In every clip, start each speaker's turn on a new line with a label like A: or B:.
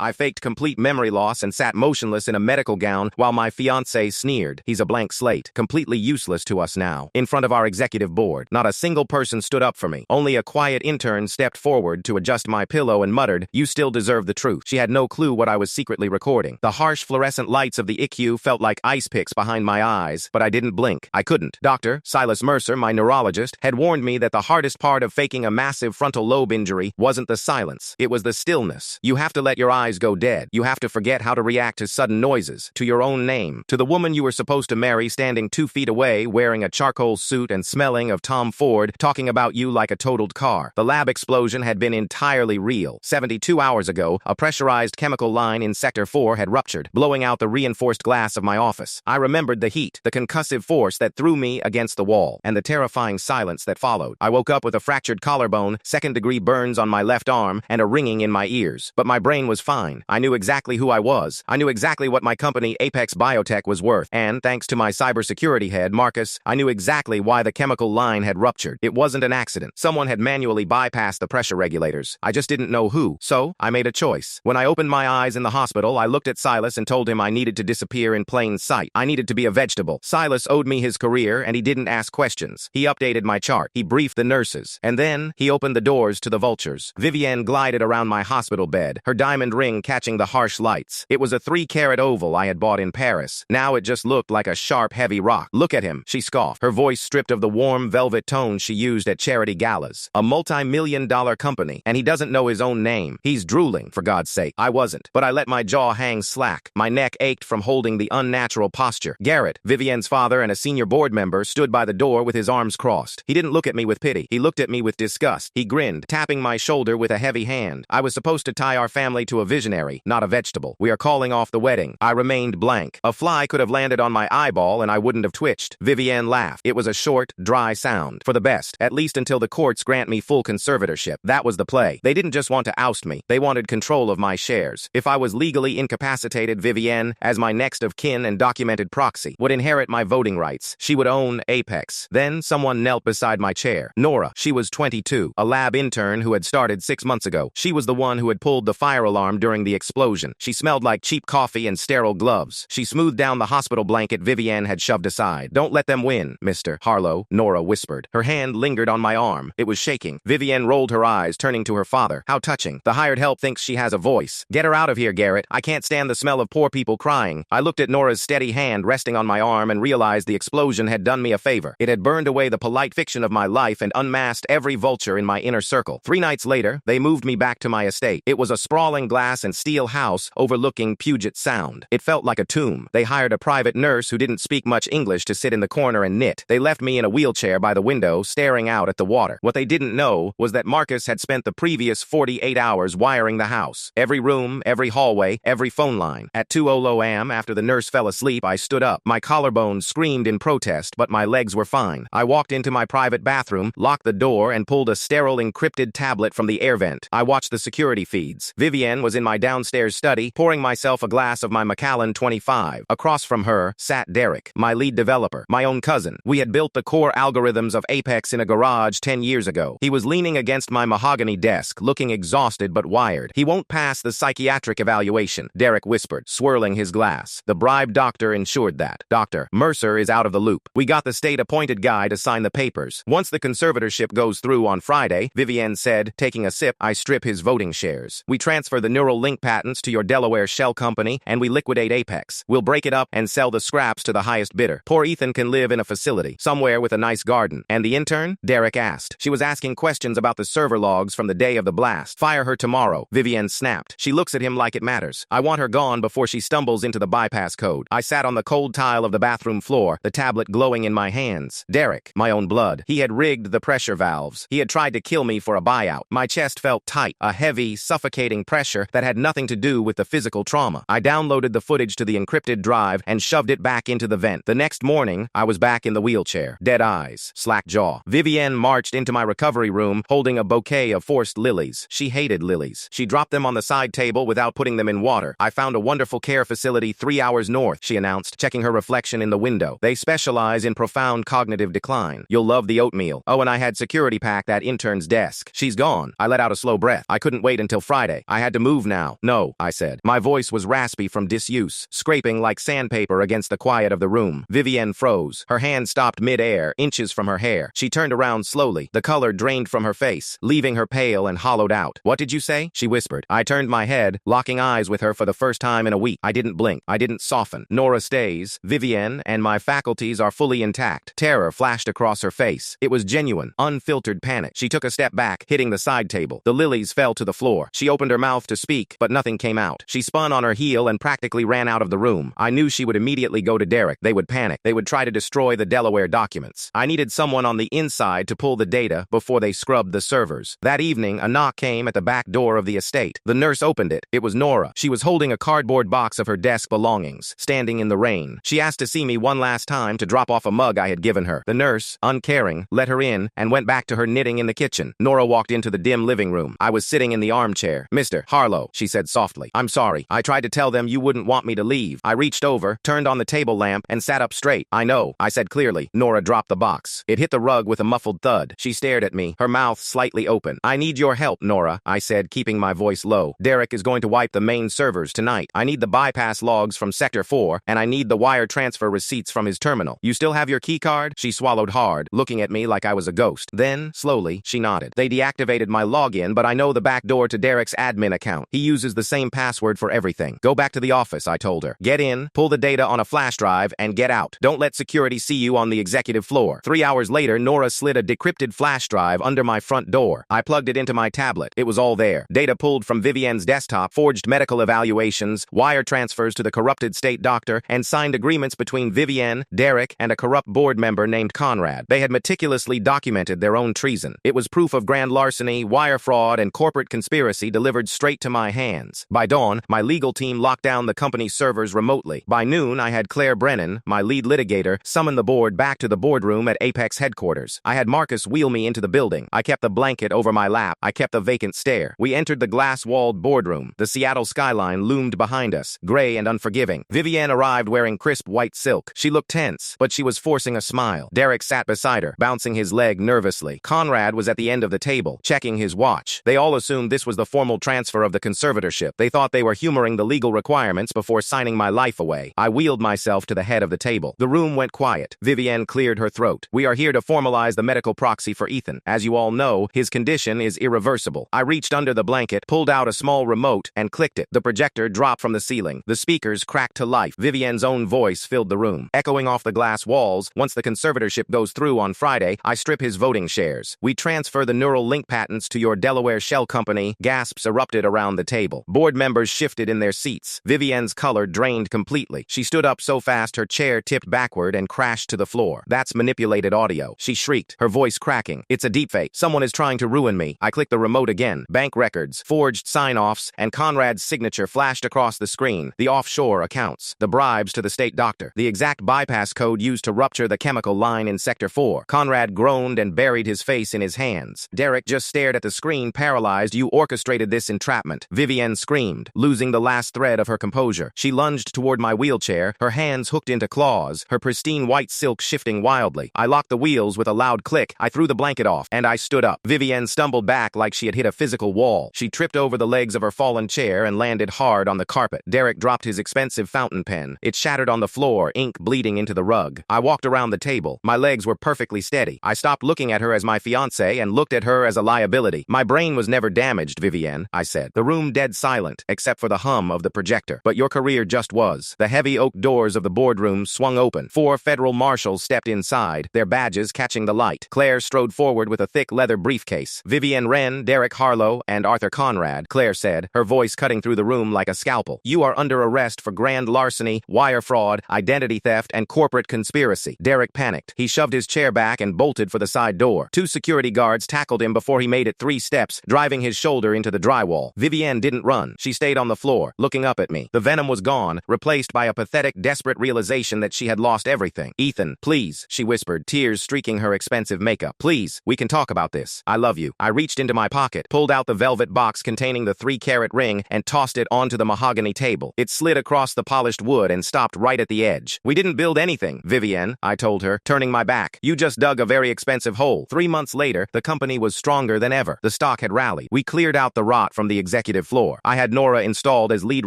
A: I faked complete memory loss and sat motionless in a medical gown while my fiancé sneered. He's a blank slate, completely useless to us now. In front of our executive board, not a single person stood up for me. Only a quiet intern stepped forward to adjust my pillow and muttered, "You still deserve the truth." She had no clue what I was secretly recording. The harsh fluorescent lights of the ICU felt like ice picks behind my eyes, but I didn't blink. I couldn't. Dr. Silas Mercer, my neurologist, had warned me that the hardest part of faking a massive frontal lobe injury wasn't the silence. It was the stillness. You have to let your eyes go dead. You have to forget how to react to sudden noises, to your own name, to the woman you were supposed to marry standing 2 feet away wearing a charcoal suit and smelling of Tom Ford, talking about you like a totaled car. The lab explosion had been entirely real. 72 hours ago, a pressurized chemical line in Sector 4 had ruptured, blowing out the reinforced glass of my office. I remembered the heat, the concussive force that threw me against the wall, and the terrifying silence that followed. I woke up with a fractured collarbone, second-degree burns on my left arm, and a ringing in my ears. But my brain was fine. I knew exactly who I was. I knew exactly what my company, Apex Biotech, was worth. And, thanks to my cybersecurity head, Marcus, I knew exactly why the chemical line had ruptured. It wasn't an accident. Someone had manually bypassed the pressure regulators. I just didn't know who. So, I made a choice. When I opened my eyes in the hospital, I looked at Silas and told him I needed to disappear in plain sight. I needed to be a vegetable. Silas owed me his career, and he didn't ask questions. He updated my chart. He briefed the nurses. And then, he opened the doors to the vultures. Vivienne glided around my hospital bed, her diamond ring catching the harsh lights. It was a 3-carat oval I had bought in Paris. Now it just looked like a sharp, heavy rock. "Look at him," she scoffed, her voice stripped of the warm velvet tone she used at charity galas. "A multi-million-dollar company, and he doesn't know his own name. He's drooling, for God's sake." I wasn't, but I let my jaw hang slack. My neck ached from holding the unnatural posture. Garrett, Vivienne's father and a senior board member, stood by the door with his arms crossed. He didn't look at me with pity. He looked at me with disgust. He grinned, tapping my shoulder with a heavy hand. I was supposed to tie our family to a visionary, not a vegetable. "We are calling off the wedding." I remained blank. A fly could have landed on my eyeball and I wouldn't have twitched. Vivienne laughed. It was a short, dry sound. "For the best, at least until the courts grant me full conservatorship." That was the play. They didn't just want to oust me. They wanted control of my shares. If I was legally incapacitated, Vivienne, as my next of kin and documented proxy, would inherit my voting rights. She would own Apex. Then someone knelt beside my chair. Nora. She was 22, a lab intern who had started 6 months ago. She was the one who had pulled the fire alarm during the explosion. She smelled like cheap coffee and sterile gloves. She smoothed down the hospital blanket Vivienne had shoved aside. "Don't let them win, Mr. Harlow," Nora whispered. Her hand lingered on my arm. It was shaking. Vivienne rolled her eyes, turning to her father. "How touching. The hired help thinks she has a voice. Get her out of here, Garrett. I can't stand the smell of poor people crying." I looked at Nora's steady hand resting on my arm and realized the explosion had done me a favor. It had burned away the polite fiction of my life and unmasked every vulture in my inner circle. 3 nights later, they moved me back to my estate. It was a sprawling glass and steel house overlooking Puget Sound. It felt like a tomb. They hired a private nurse who didn't speak much English to sit in the corner and knit. They left me in a wheelchair by the window, staring out at the water. What they didn't know was that Marcus had spent the previous 48 hours wiring the house. Every room, every hallway, every phone line. At 2:00 a.m., after the nurse fell asleep, I stood up. My collarbone screamed in protest, but my legs were fine. I walked into my private bathroom, locked the door, and pulled a sterile encrypted tablet from the air vent. I watched the security feeds. Vivienne was in my downstairs study, pouring myself a glass of my Macallan 25. Across from her sat Derek, my lead developer, my own cousin. We had built the core algorithms of Apex in a garage 10 years ago. He was leaning against my mahogany desk, looking exhausted but wired. "He won't pass the psychiatric evaluation," Derek whispered, swirling his glass. "The bribed doctor ensured that. Dr. Mercer is out of the loop. We got the state-appointed guy to sign the papers. Once the conservatorship goes through on Friday," Vivienne said, taking a sip, "I strip his voting shares. We transfer the neural link patents to your Delaware shell company, and we liquidate Apex. We'll break it up and sell the scraps to the highest bidder. Poor Ethan can live in a facility, somewhere with a nice garden." "And the intern?" Derek asked. "She was asking questions about the server logs from the day of the blast." "Fire her tomorrow," Vivienne snapped. "She looks at him like it matters. I want her gone before she stumbles into the bypass code." I sat on the cold tile of the bathroom floor, the tablet glowing in my hands. Derek, my own blood. He had rigged the pressure valves. He had tried to kill me for a buyout. My chest felt tight, a heavy, suffocating pressure that had nothing to do with the physical trauma. I downloaded the footage to the encrypted drive and shoved it back into the vent. The next morning, I was back in the wheelchair. Dead eyes, slack jaw. Vivienne marched into my recovery room holding a bouquet of forced lilies. She hated lilies. She dropped them on the side table without putting them in water. "I found a wonderful care facility 3 hours north," she announced, checking her reflection in the window. "They specialize in profound cognitive decline. You'll love the oatmeal. Oh, and I had security pack that intern's desk. She's gone." I let out a slow breath. I couldn't wait until Friday. I had to move now. No, I said. My voice was raspy from disuse, scraping like sandpaper against the quiet of the room. Vivienne froze. Her hand stopped mid-air, inches from her hair. She turned around slowly. The color drained from her face, leaving her pale and hollowed out. What did you say? She whispered. I turned my head, locking eyes with her for the first time in a week. I didn't blink. I didn't soften. Nora stays. Vivienne and my faculties are fully intact. Terror flashed across her face. It was genuine, unfiltered panic. She took a step back, hitting the side table. The lilies fell to the floor. She opened her mouth to speak, but nothing came out. She spun on her heel and practically ran out of the room. I knew she would immediately go to Derek. They would panic. They would try to destroy the Delaware documents. I needed someone on the inside to pull the data before they scrubbed the servers. That evening, a knock came at the back door of the estate. The nurse opened it. It was Nora. She was holding a cardboard box of her desk belongings, standing in the rain. She asked to see me one last time to drop off a mug I had given her. The nurse, uncaring, let her in and went back to her knitting in the kitchen. Nora walked into the dim living room. I was sitting in the armchair. Mr. Harlow, she said softly. I'm sorry. I tried to tell them you wouldn't want me to leave. I reached over, turned on the table lamp, and sat up straight. I know, I said clearly. Nora dropped the box. It hit the rug with a muffled thud. She stared at me, her mouth slightly open. I need your help, Nora, I said, keeping my voice low. Derek is going to wipe the main servers tonight. I need the bypass logs from Sector 4, and I need the wire transfer receipts from his terminal. You still have your key card? She swallowed hard, looking at me like I was a ghost. Then, slowly, she nodded. They deactivated my login, but I know the back door to Derek's admin account. He uses the same password for everything. Go back to the office, I told her. Get in, pull the data on a flash drive, and get out. Don't let security see you on the executive floor. 3 hours later, Nora slid a decrypted flash drive under my front door. I plugged it into my tablet. It was all there. Data pulled from Vivienne's desktop, forged medical evaluations, wire transfers to the corrupted state doctor, and signed agreements between Vivienne, Derek, and a corrupt board member named Conrad. They had meticulously documented their own treason. It was proof of grand larceny, wire fraud, and corporate conspiracy delivered straight to my hands. By dawn, my legal team locked down the company's servers remotely. By noon, I had Claire Brennan, my lead litigator, summon the board back to the boardroom at Apex headquarters. I had Marcus wheel me into the building. I kept the blanket over my lap. I kept the vacant stare. We entered the glass-walled boardroom. The Seattle skyline loomed behind us, gray and unforgiving. Vivienne arrived wearing crisp white silk. She looked tense, but she was forcing a smile. Derek sat beside her, bouncing his leg nervously. Conrad was at the end of the table, checking his watch. They all assumed this was the formal transfer of the conservatorship. They thought they were humoring the legal requirements before signing my life away. I wheeled myself to the head of the table. The room went quiet. Vivienne cleared her throat. We are here to formalize the medical proxy for Ethan. As you all know, his condition is irreversible. I reached under the blanket, pulled out a small remote, and clicked it. The projector dropped from the ceiling. The speakers cracked to life. Vivienne's own voice filled the room, echoing off the glass walls. Once the conservatorship goes through on Friday, I strip his voting shares. We transfer the neural link patents to your Delaware shell company. Gasps erupted around the table. Board members shifted in their seats. Vivienne's color drained completely. She stood up so fast her chair tipped backward and crashed to the floor. That's manipulated audio, she shrieked, her voice cracking. It's a deepfake. Someone is trying to ruin me. I clicked the remote again. Bank records, forged sign-offs, and Conrad's signature flashed across the screen. The offshore accounts, the bribes to the state doctor, the exact bypass code used to rupture the chemical line in Sector 4. Conrad groaned and buried his face in his hands. Derek just stared at the screen, paralyzed. You orchestrated this entrapment. Vivienne screamed, losing the last thread of her composure. She lunged toward my wheelchair, her hands hooked into claws, her pristine white silk shifting wildly. I locked the wheels with a loud click. I threw the blanket off, and I stood up. Vivienne stumbled back like she had hit a physical wall. She tripped over the legs of her fallen chair and landed hard on the carpet. Derek dropped his expensive fountain pen. It shattered on the floor, ink bleeding into the rug. I walked around the table. My legs were perfectly steady. I stopped looking at her as my fiancée and looked at her as a liability. My brain was never damaged, Vivienne, I said. The room dead silent, except for the hum of the projector. But your career just was. The heavy oak doors of the boardroom swung open. 4 federal marshals stepped inside, their badges catching the light. Claire strode forward with a thick leather briefcase. Vivienne Wren, Derek Harlow, and Arthur Conrad, Claire said, her voice cutting through the room like a scalpel. You are under arrest for grand larceny, wire fraud, identity theft, and corporate conspiracy. Derek panicked. He shoved his chair back and bolted for the side door. 2 security guards tackled him before he made it 3 steps, driving his shoulder into the drywall. Vivienne didn't run. She stayed on the floor, looking up at me. The venom was gone, replaced by a pathetic, desperate realization that she had lost everything. Ethan, please, she whispered, tears streaking her expensive makeup. Please, we can talk about this. I love you. I reached into my pocket, pulled out the velvet box containing the 3-carat ring, and tossed it onto the mahogany table. It slid across the polished wood and stopped right at the edge. We didn't build anything, Vivienne, I told her, turning my back. You just dug a very expensive hole. 3 months later, the company was stronger than ever. The stock had rallied. We cleared out the rot from the executive executive floor. I had Nora installed as lead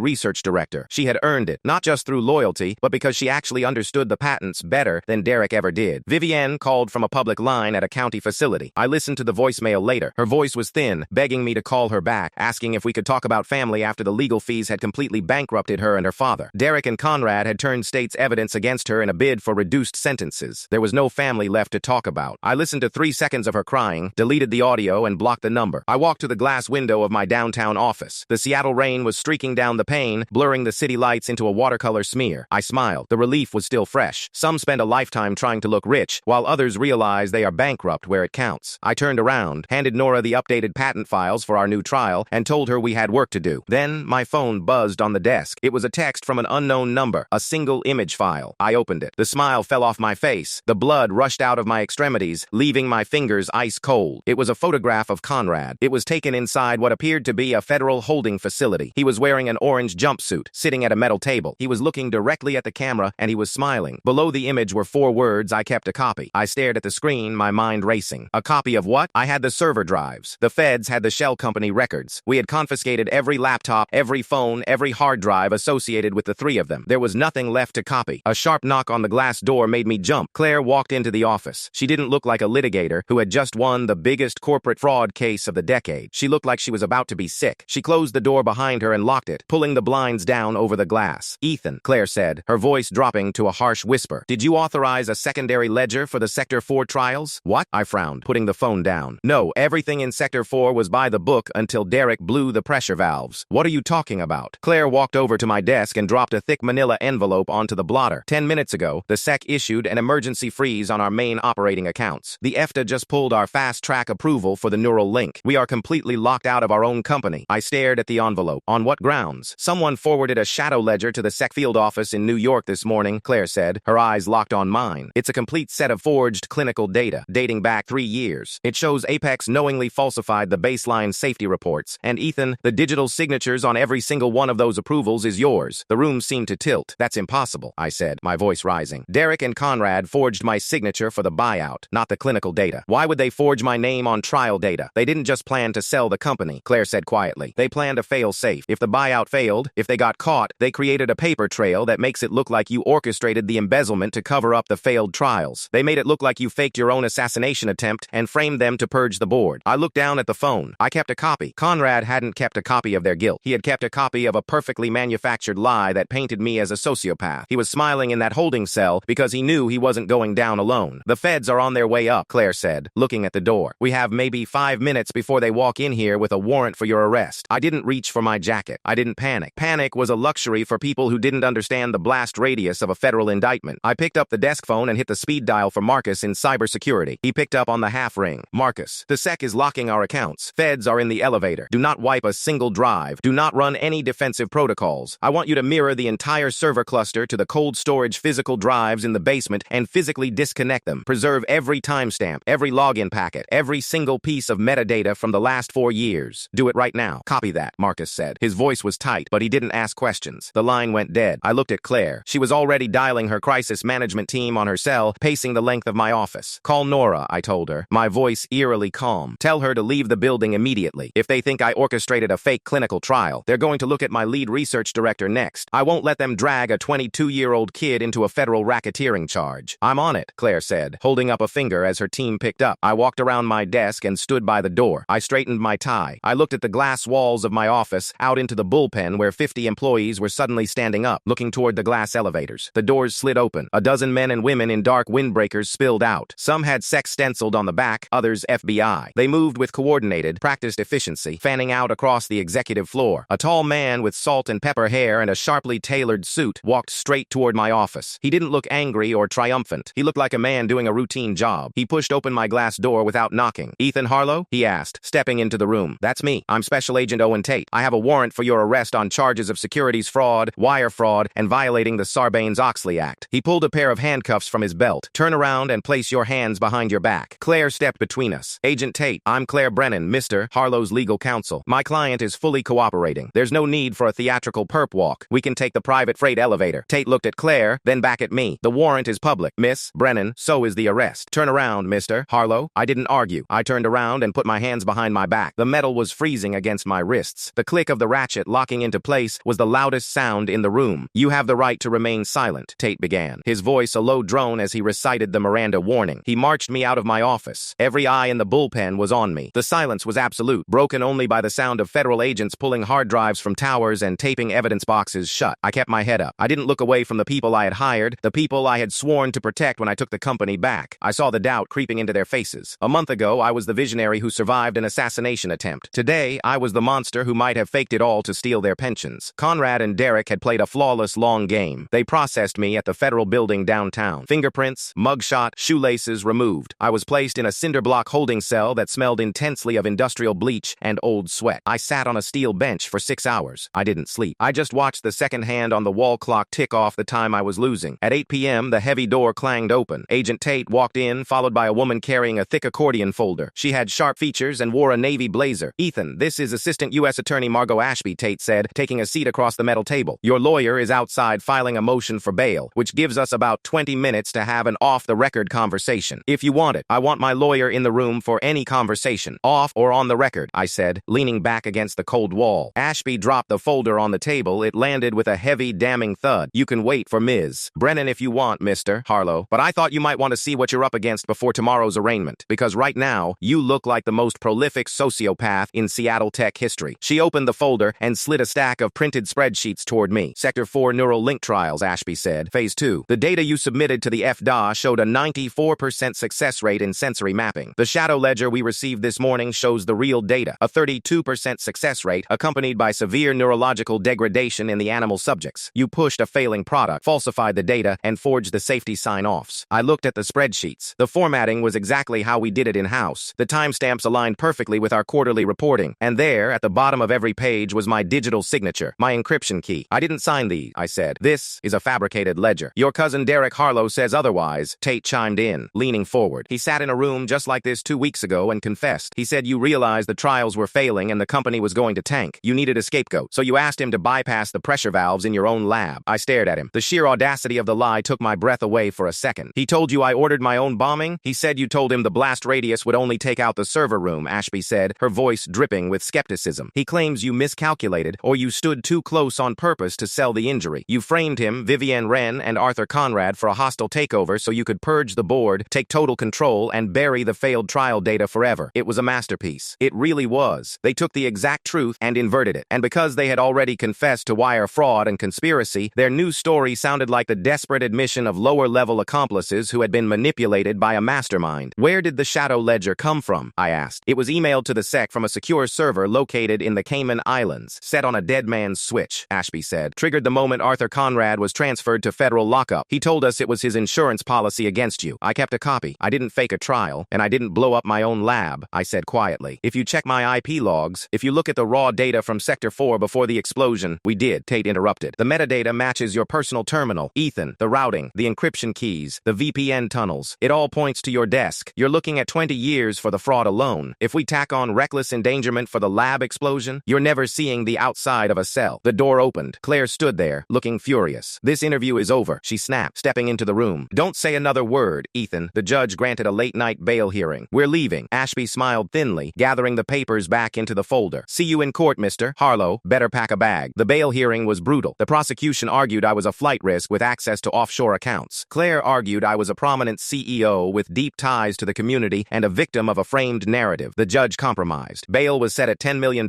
A: research director. She had earned it, not just through loyalty, but because she actually understood the patents better than Derek ever did. Vivienne called from a public line at a county facility. I listened to the voicemail later. Her voice was thin, begging me to call her back, asking if we could talk about family after the legal fees had completely bankrupted her and her father. Derek and Conrad had turned state's evidence against her in a bid for reduced sentences. There was no family left to talk about. I listened to 3 seconds of her crying, deleted the audio, and blocked the number. I walked to the glass window of my downtown office. The Seattle rain was streaking down the pane, blurring the city lights into a watercolor smear. I smiled. The relief was still fresh. Some spend a lifetime trying to look rich, while others realize they are bankrupt where it counts. I turned around, handed Nora the updated patent files for our new trial, and told her we had work to do. Then, my phone buzzed on the desk. It was a text from an unknown number, a single image file. I opened it. The smile fell off my face. The blood rushed out of my extremities, leaving my fingers ice cold. It was a photograph of Conrad. It was taken inside what appeared to be a federal holding facility. He was wearing an orange jumpsuit, sitting at a metal table. He was looking directly at the camera, and he was smiling. Below the image were 4 words. I kept a copy. I stared at the screen, my mind racing. A copy of what? I had the server drives. The feds had the shell company records. We had confiscated every laptop, every phone, every hard drive associated with the 3 of them. There was nothing left to copy. A sharp knock on the glass door made me jump. Claire walked into the office. She didn't look like a litigator who had just won the biggest corporate fraud case of the decade. She looked like she was about to be sick. She closed the door behind her and locked it, pulling the blinds down over the glass. "Ethan," Claire said, her voice dropping to a harsh whisper. "Did you authorize a secondary ledger for the Sector 4 trials?" "What?" I frowned, putting the phone down. "No, everything in Sector 4 was by the book until Derek blew the pressure valves." "What are you talking about?" Claire walked over to my desk and dropped a thick manila envelope onto the blotter. 10 minutes ago, the SEC issued an emergency freeze on our main operating accounts. The EFTA just pulled our fast-track approval for the neural link. We are completely locked out of our own company. I stared at the envelope. "On what grounds?" "Someone forwarded a shadow ledger to the SEC field office in New York this morning," Claire said, her eyes locked on mine. "It's a complete set of forged clinical data, dating back 3 years. It shows Apex knowingly falsified the baseline safety reports. And Ethan, the digital signatures on every single one of those approvals is yours." The room seemed to tilt. "That's impossible," I said, my voice rising. "Derek and Conrad forged my signature for the buyout, not the clinical data. Why would they forge my name on trial data? They didn't just plan to sell the company," Claire said quietly. "They planned to fail safe. If the buyout failed, if they got caught, they created a paper trail that makes it look like you orchestrated the embezzlement to cover up the failed trials. They made it look like you faked your own assassination attempt and framed them to purge the board." I looked down at the phone. I kept a copy. Conrad hadn't kept a copy of their guilt. He had kept a copy of a perfectly manufactured lie that painted me as a sociopath. He was smiling in that holding cell because he knew he wasn't going down alone. "The feds are on their way up," Claire said, looking at the door. "We have maybe 5 minutes before they walk in here with a warrant for your arrest." I didn't reach for my jacket. I didn't panic. Panic was a luxury for people who didn't understand the blast radius of a federal indictment. I picked up the desk phone and hit the speed dial for Marcus in cybersecurity. He picked up on the half ring. "Marcus, the SEC is locking our accounts. Feds are in the elevator. Do not wipe a single drive. Do not run any defensive protocols. I want you to mirror the entire server cluster to the cold storage physical drives in the basement and physically disconnect them. Preserve every timestamp, every login packet, every single piece of metadata from the last 4 years. Do it right now." "Copy that," Marcus said. His voice was tight, but he didn't ask questions. The line went dead. I looked at Claire. She was already dialing her crisis management team on her cell, pacing the length of my office. "Call Nora," I told her, my voice eerily calm. "Tell her to leave the building immediately. If they think I orchestrated a fake clinical trial, they're going to look at my lead research director next. I won't let them drag a 22-year-old kid into a federal racketeering charge." "I'm on it," Claire said, holding up a finger as her team picked up. I walked around my desk and stood by the door. I straightened my tie. I looked at the glass walls of my office, out into the bullpen where 50 employees were suddenly standing up, looking toward the glass elevators. The doors slid open. A dozen men and women in dark windbreakers spilled out. Some had sex stenciled on the back, others FBI. They moved with coordinated, practiced efficiency, fanning out across the executive floor. A tall man with salt and pepper hair and a sharply tailored suit walked straight toward my office. He didn't look angry or triumphant. He looked like a man doing a routine job. He pushed open my glass door without knocking. "Ethan Harlow?" he asked, stepping into the room. "That's me. I'm Special Agent Owen Tate. I have a warrant for your arrest on charges of securities fraud, wire fraud, and violating the Sarbanes-Oxley Act." He pulled a pair of handcuffs from his belt. "Turn around and place your hands behind your back." Claire stepped between us. "Agent Tate, I'm Claire Brennan, Mr. Harlow's legal counsel. My client is fully cooperating. There's no need for a theatrical perp walk. We can take the private freight elevator." Tate looked at Claire, then back at me. "The warrant is public, Miss Brennan, so is the arrest. Turn around, Mr. Harlow." I didn't argue. I turned around and put my hands behind my back. The metal was freezing against my my wrists. The click of the ratchet locking into place was the loudest sound in the room. "You have the right to remain silent," Tate began, his voice a low drone as he recited the Miranda warning. He marched me out of my office. Every eye in the bullpen was on me. The silence was absolute, broken only by the sound of federal agents pulling hard drives from towers and taping evidence boxes shut. I kept my head up. I didn't look away from the people I had hired, the people I had sworn to protect when I took the company back. I saw the doubt creeping into their faces. A month ago, I was the visionary who survived an assassination attempt. Today, I was the monster who might have faked it all to steal their pensions. Conrad and Derek had played a flawless long game. They processed me at the federal building downtown. Fingerprints, mugshot, shoelaces removed. I was placed in a cinder block holding cell that smelled intensely of industrial bleach and old sweat. I sat on a steel bench for 6 hours. I didn't sleep. I just watched the second hand on the wall clock tick off the time I was losing. At 8 p.m., the heavy door clanged open. Agent Tate walked in, followed by a woman carrying a thick accordion folder. She had sharp features and wore a navy blazer. "Ethan, this is Assistant U.S. Attorney Margot Ashby," Tate said, taking a seat across the metal table. "Your lawyer is outside filing a motion for bail, which gives us about 20 minutes to have an off-the-record conversation. If you want it, I want my lawyer in the room for any conversation, off or on the record," I said, leaning back against the cold wall. Ashby dropped the folder on the table. It landed with a heavy, damning thud. "You can wait for Ms. Brennan if you want, Mr. Harlow, but I thought you might want to see what you're up against before tomorrow's arraignment, because right now, you look like the most prolific sociopath in Seattle tech history." She opened the folder and slid a stack of printed spreadsheets toward me. "Sector 4 neural link trials," Ashby said. "Phase 2. The data you submitted to the FDA showed a 94% success rate in sensory mapping. The shadow ledger we received this morning shows the real data, a 32% success rate accompanied by severe neurological degradation in the animal subjects. You pushed a failing product, falsified the data, and forged the safety sign-offs." I looked at the spreadsheets. The formatting was exactly how we did it in-house. The timestamps aligned perfectly with our quarterly reporting, and there, at the bottom of every page, was my digital signature, my encryption key. "I didn't sign these," I said. "This is a fabricated ledger. Your cousin Derek Harlow says otherwise," Tate chimed in, leaning forward. "He sat in a room just like this 2 weeks ago and confessed. He said you realized the trials were failing and the company was going to tank. You needed a scapegoat, so you asked him to bypass the pressure valves in your own lab." I stared at him. The sheer audacity of the lie took my breath away for a second. "He told you I ordered my own bombing? He said you told him the blast radius would only take out the server room," Ashby said, her voice dripping with skepticism. "He claims you miscalculated or you stood too close on purpose to sell the injury. You framed him, Vivienne Wren, and Arthur Conrad for a hostile takeover so you could purge the board, take total control, and bury the failed trial data forever. It was a masterpiece. It really was. They took the exact truth and inverted it. And because they had already confessed to wire fraud and conspiracy, their new story sounded like the desperate admission of lower-level accomplices who had been manipulated by a mastermind." "Where did the shadow ledger come from?" I asked. "It was emailed to the SEC from a secure server located in the Cayman Islands, set on a dead man's switch," Ashby said. "Triggered the moment Arthur Conrad was transferred to federal lockup. He told us it was his insurance policy against you. I kept a copy. I didn't fake a trial, and I didn't blow up my own lab," I said quietly. "If you check my IP logs, if you look at the raw data from Sector 4 before the explosion—" "We did," Tate interrupted. "The metadata matches your personal terminal, Ethan, the routing, the encryption keys, the VPN tunnels. It all points to your desk. You're looking at 20 years for the fraud alone. If we tack on reckless endangerment for the lab explosion, you're never seeing the outside of a cell." The door opened. Claire stood there, looking furious. "This interview is over," she snapped, stepping into the room. "Don't say another word, Ethan." The judge granted a late-night bail hearing. "We're leaving." Ashby smiled thinly, gathering the papers back into the folder. "See you in court, Mr. Harlow. Better pack a bag." The bail hearing was brutal. The prosecution argued I was a flight risk with access to offshore accounts. Claire argued I was a prominent CEO with deep ties to the community and a victim of a framed narrative. The judge compromised. Bail was set at $10 million,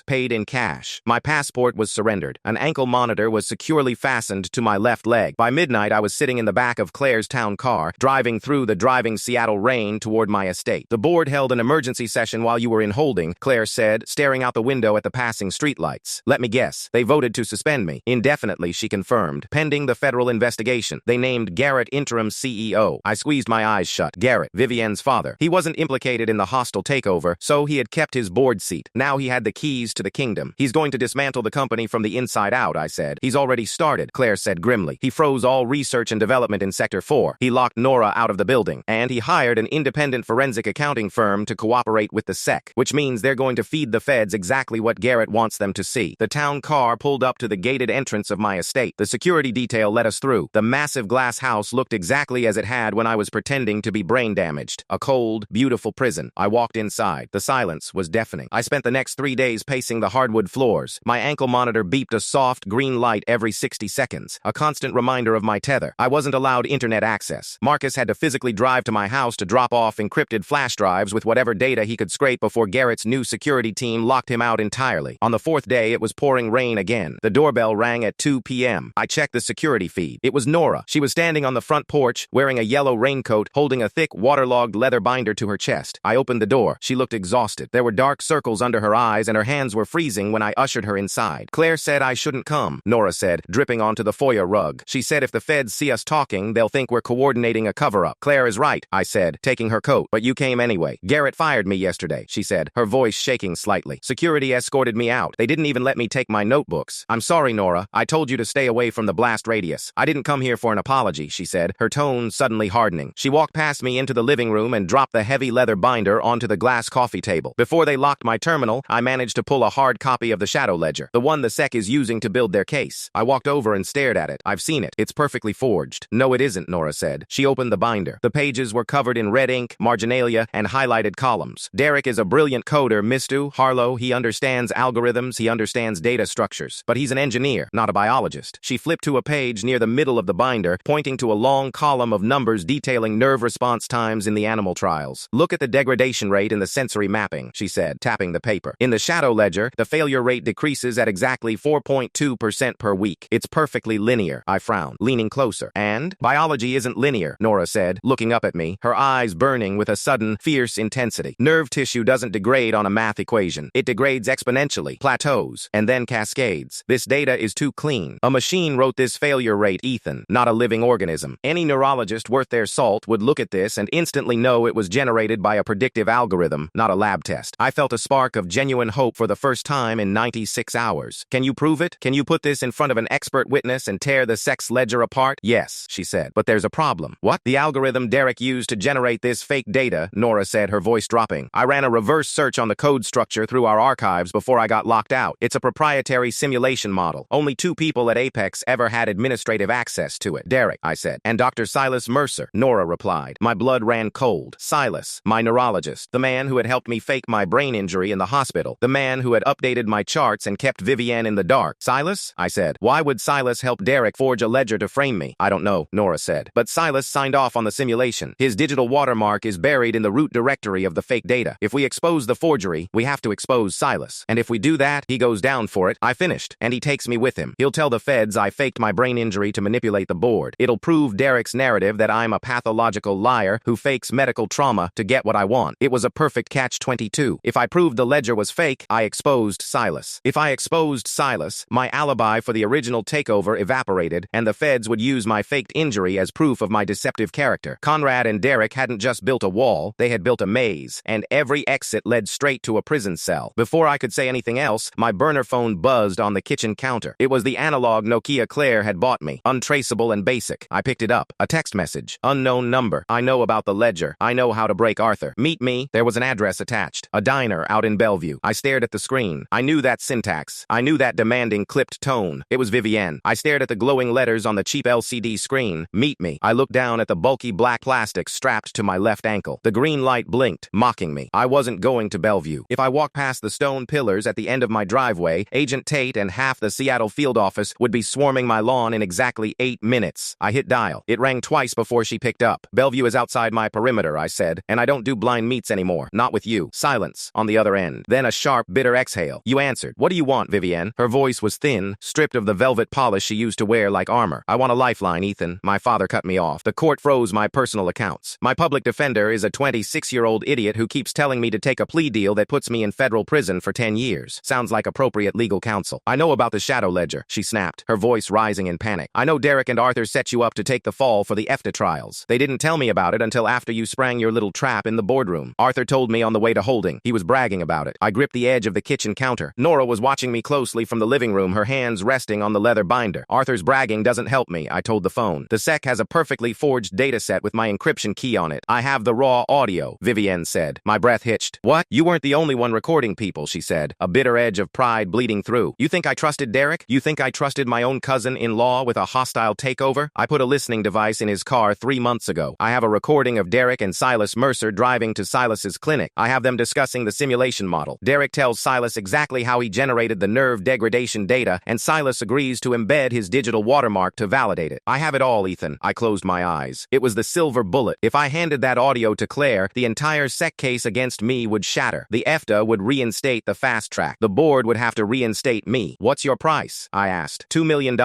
A: paid in cash. My passport was surrendered. An ankle monitor was securely fastened to my left leg. By midnight, I was sitting in the back of Claire's town car, driving through the driving Seattle rain toward my estate. "The board held an emergency session while you were in holding," Claire said, staring out the window at the passing streetlights. "Let me guess. They voted to suspend me." "Indefinitely," she confirmed, "pending the federal investigation. They named Garrett interim CEO." I squeezed my eyes shut. Garrett, Vivienne's father. He wasn't implicated in the hostile takeover, so he had kept his board seat. Now he had the keys to the kingdom. "He's going to dismantle the company from the inside out," I said. "He's already started," Claire said grimly. "He froze all research and development in Sector 4. He locked Nora out of the building. And he hired an independent forensic accounting firm to cooperate with the SEC, which means they're going to feed the feds exactly what Garrett wants them to see." The town car pulled up to the gated entrance of my estate. The security detail let us through. The massive glass house looked exactly as it had when I was pretending to be brain damaged. A cold, beautiful prison. I walked inside. The silence was deafening. I spent the next next 3 days pacing the hardwood floors. My ankle monitor beeped a soft, green light every 60 seconds, a constant reminder of my tether. I wasn't allowed internet access. Marcus had to physically drive to my house to drop off encrypted flash drives with whatever data he could scrape before Garrett's new security team locked him out entirely. On the 4th day, it was pouring rain again. The doorbell rang at 2 p.m. I checked the security feed. It was Nora. She was standing on the front porch, wearing a yellow raincoat, holding a thick, waterlogged leather binder to her chest. I opened the door. She looked exhausted. There were dark circles under her eyes, and her hands were freezing when I ushered her inside. Claire said I shouldn't come, Nora said, dripping onto the foyer rug. She said if the feds see us talking, they'll think we're coordinating a cover-up. Claire is right, I said, taking her coat. But you came anyway. Garrett fired me yesterday, she said, her voice shaking slightly. Security escorted me out. They didn't even let me take my notebooks. I'm sorry, Nora. I told you to stay away from the blast radius. I didn't come here for an apology, she said, her tone suddenly hardening. She walked past me into the living room and dropped the heavy leather binder onto the glass coffee table. Before they locked my terminal, I managed to pull a hard copy of the shadow ledger, the one the SEC is using to build their case. I walked over and stared at it. I've seen it. It's perfectly forged. No, it isn't, Nora said. She opened the binder. The pages were covered in red ink, marginalia, and highlighted columns. Derek is a brilliant coder, Mr. Harlow. He understands algorithms, he understands data structures. But he's an engineer, not a biologist. She flipped to a page near the middle of the binder, pointing to a long column of numbers detailing nerve response times in the animal trials. Look at the degradation rate in the sensory mapping, she said, tapping the paper. In the shadow ledger, the failure rate decreases at exactly 4.2% per week. It's perfectly linear, I frowned, leaning closer. And? Biology isn't linear, Nora said, looking up at me, her eyes burning with a sudden, fierce intensity. Nerve tissue doesn't degrade on a math equation. It degrades exponentially, plateaus, and then cascades. This data is too clean. A machine wrote this failure rate, Ethan, not a living organism. Any neurologist worth their salt would look at this and instantly know it was generated by a predictive algorithm, not a lab test. I felt a spark of genuine hope for the first time in 96 hours. Can you prove it? Can you put this in front of an expert witness and tear the sex ledger apart? Yes, she said, but there's a problem. What? The algorithm Derek used to generate this fake data, Nora said, her voice dropping. I ran a reverse search on the code structure through our archives before I got locked out. It's a proprietary simulation model. Only 2 people at Apex ever had administrative access to it. Derek, I said, and Dr. Silas Mercer, Nora replied. My blood ran cold. Silas, my neurologist, the man who had helped me fake my brain injury in the hospital, the man who had updated my charts and kept Vivienne in the dark. Silas? I said. Why would Silas help Derek forge a ledger to frame me? I don't know, Nora said. But Silas signed off on the simulation. His digital watermark is buried in the root directory of the fake data. If we expose the forgery, we have to expose Silas. And if we do that, he goes down for it. I finished. And he takes me with him. He'll tell the feds I faked my brain injury to manipulate the board. It'll prove Derek's narrative that I'm a pathological liar who fakes medical trauma to get what I want. It was a perfect catch-22. If I proved the ledger was fake, I exposed Silas. If I exposed Silas, my alibi for the original takeover evaporated, and the feds would use my faked injury as proof of my deceptive character. Conrad and Derek hadn't just built a wall, they had built a maze, and every exit led straight to a prison cell. Before I could say anything else, my burner phone buzzed on the kitchen counter. It was the analog Nokia Claire had bought me, untraceable and basic. I picked it up. A text message. Unknown number. I know about the ledger. I know how to break Arthur. Meet me. There was an address attached. A diner out in Bellevue. I stared at the screen. I knew that syntax. I knew that demanding, clipped tone. It was Vivienne. I stared at the glowing letters on the cheap LCD screen. Meet me. I looked down at the bulky black plastic strapped to my left ankle. The green light blinked, mocking me. I wasn't going to Bellevue. If I walked past the stone pillars at the end of my driveway, Agent Tate and half the Seattle field office would be swarming my lawn in exactly 8 minutes. I hit dial. It rang twice before she picked up. Bellevue is outside my perimeter, I said, and I don't do blind meets anymore. Not with you. Silence on the other end. Then a sharp, bitter exhale. You answered. What do you want, Vivienne? Her voice was thin, stripped of the velvet polish she used to wear like armor. I want a lifeline, Ethan. My father cut me off. The court froze my personal accounts. My public defender is a 26-year-old idiot who keeps telling me to take a plea deal that puts me in federal prison for 10 years. Sounds like appropriate legal counsel. I know about the shadow ledger, she snapped, her voice rising in panic. I know Derek and Arthur set you up to take the fall for the EFTA trials. They didn't tell me about it until after you sprang your little trap in the boardroom. Arthur told me on the way to holding. He was bragging about it. I gripped the edge of the kitchen counter. Nora was watching me closely from the living room, her hands resting on the leather binder. Arthur's bragging doesn't help me, I told the phone. The SEC has a perfectly forged data set with my encryption key on it. I have the raw audio, Vivienne said. My breath hitched. What? You weren't the only one recording people, she said, a bitter edge of pride bleeding through. You think I trusted Derek? You think I trusted my own cousin-in-law with a hostile takeover? I put a listening device in his car 3 months ago. I have a recording of Derek and Silas Mercer driving to Silas's clinic. I have them discussing the simulation model. Derek tells Silas exactly how he generated the nerve degradation data, and Silas agrees to embed his digital watermark to validate it. I have it all, Ethan. I closed my eyes. It was the silver bullet. If I handed that audio to Claire, the entire SEC case against me would shatter. The EFTA would reinstate the fast track. The board would have to reinstate me. What's your price? I asked. $2 million,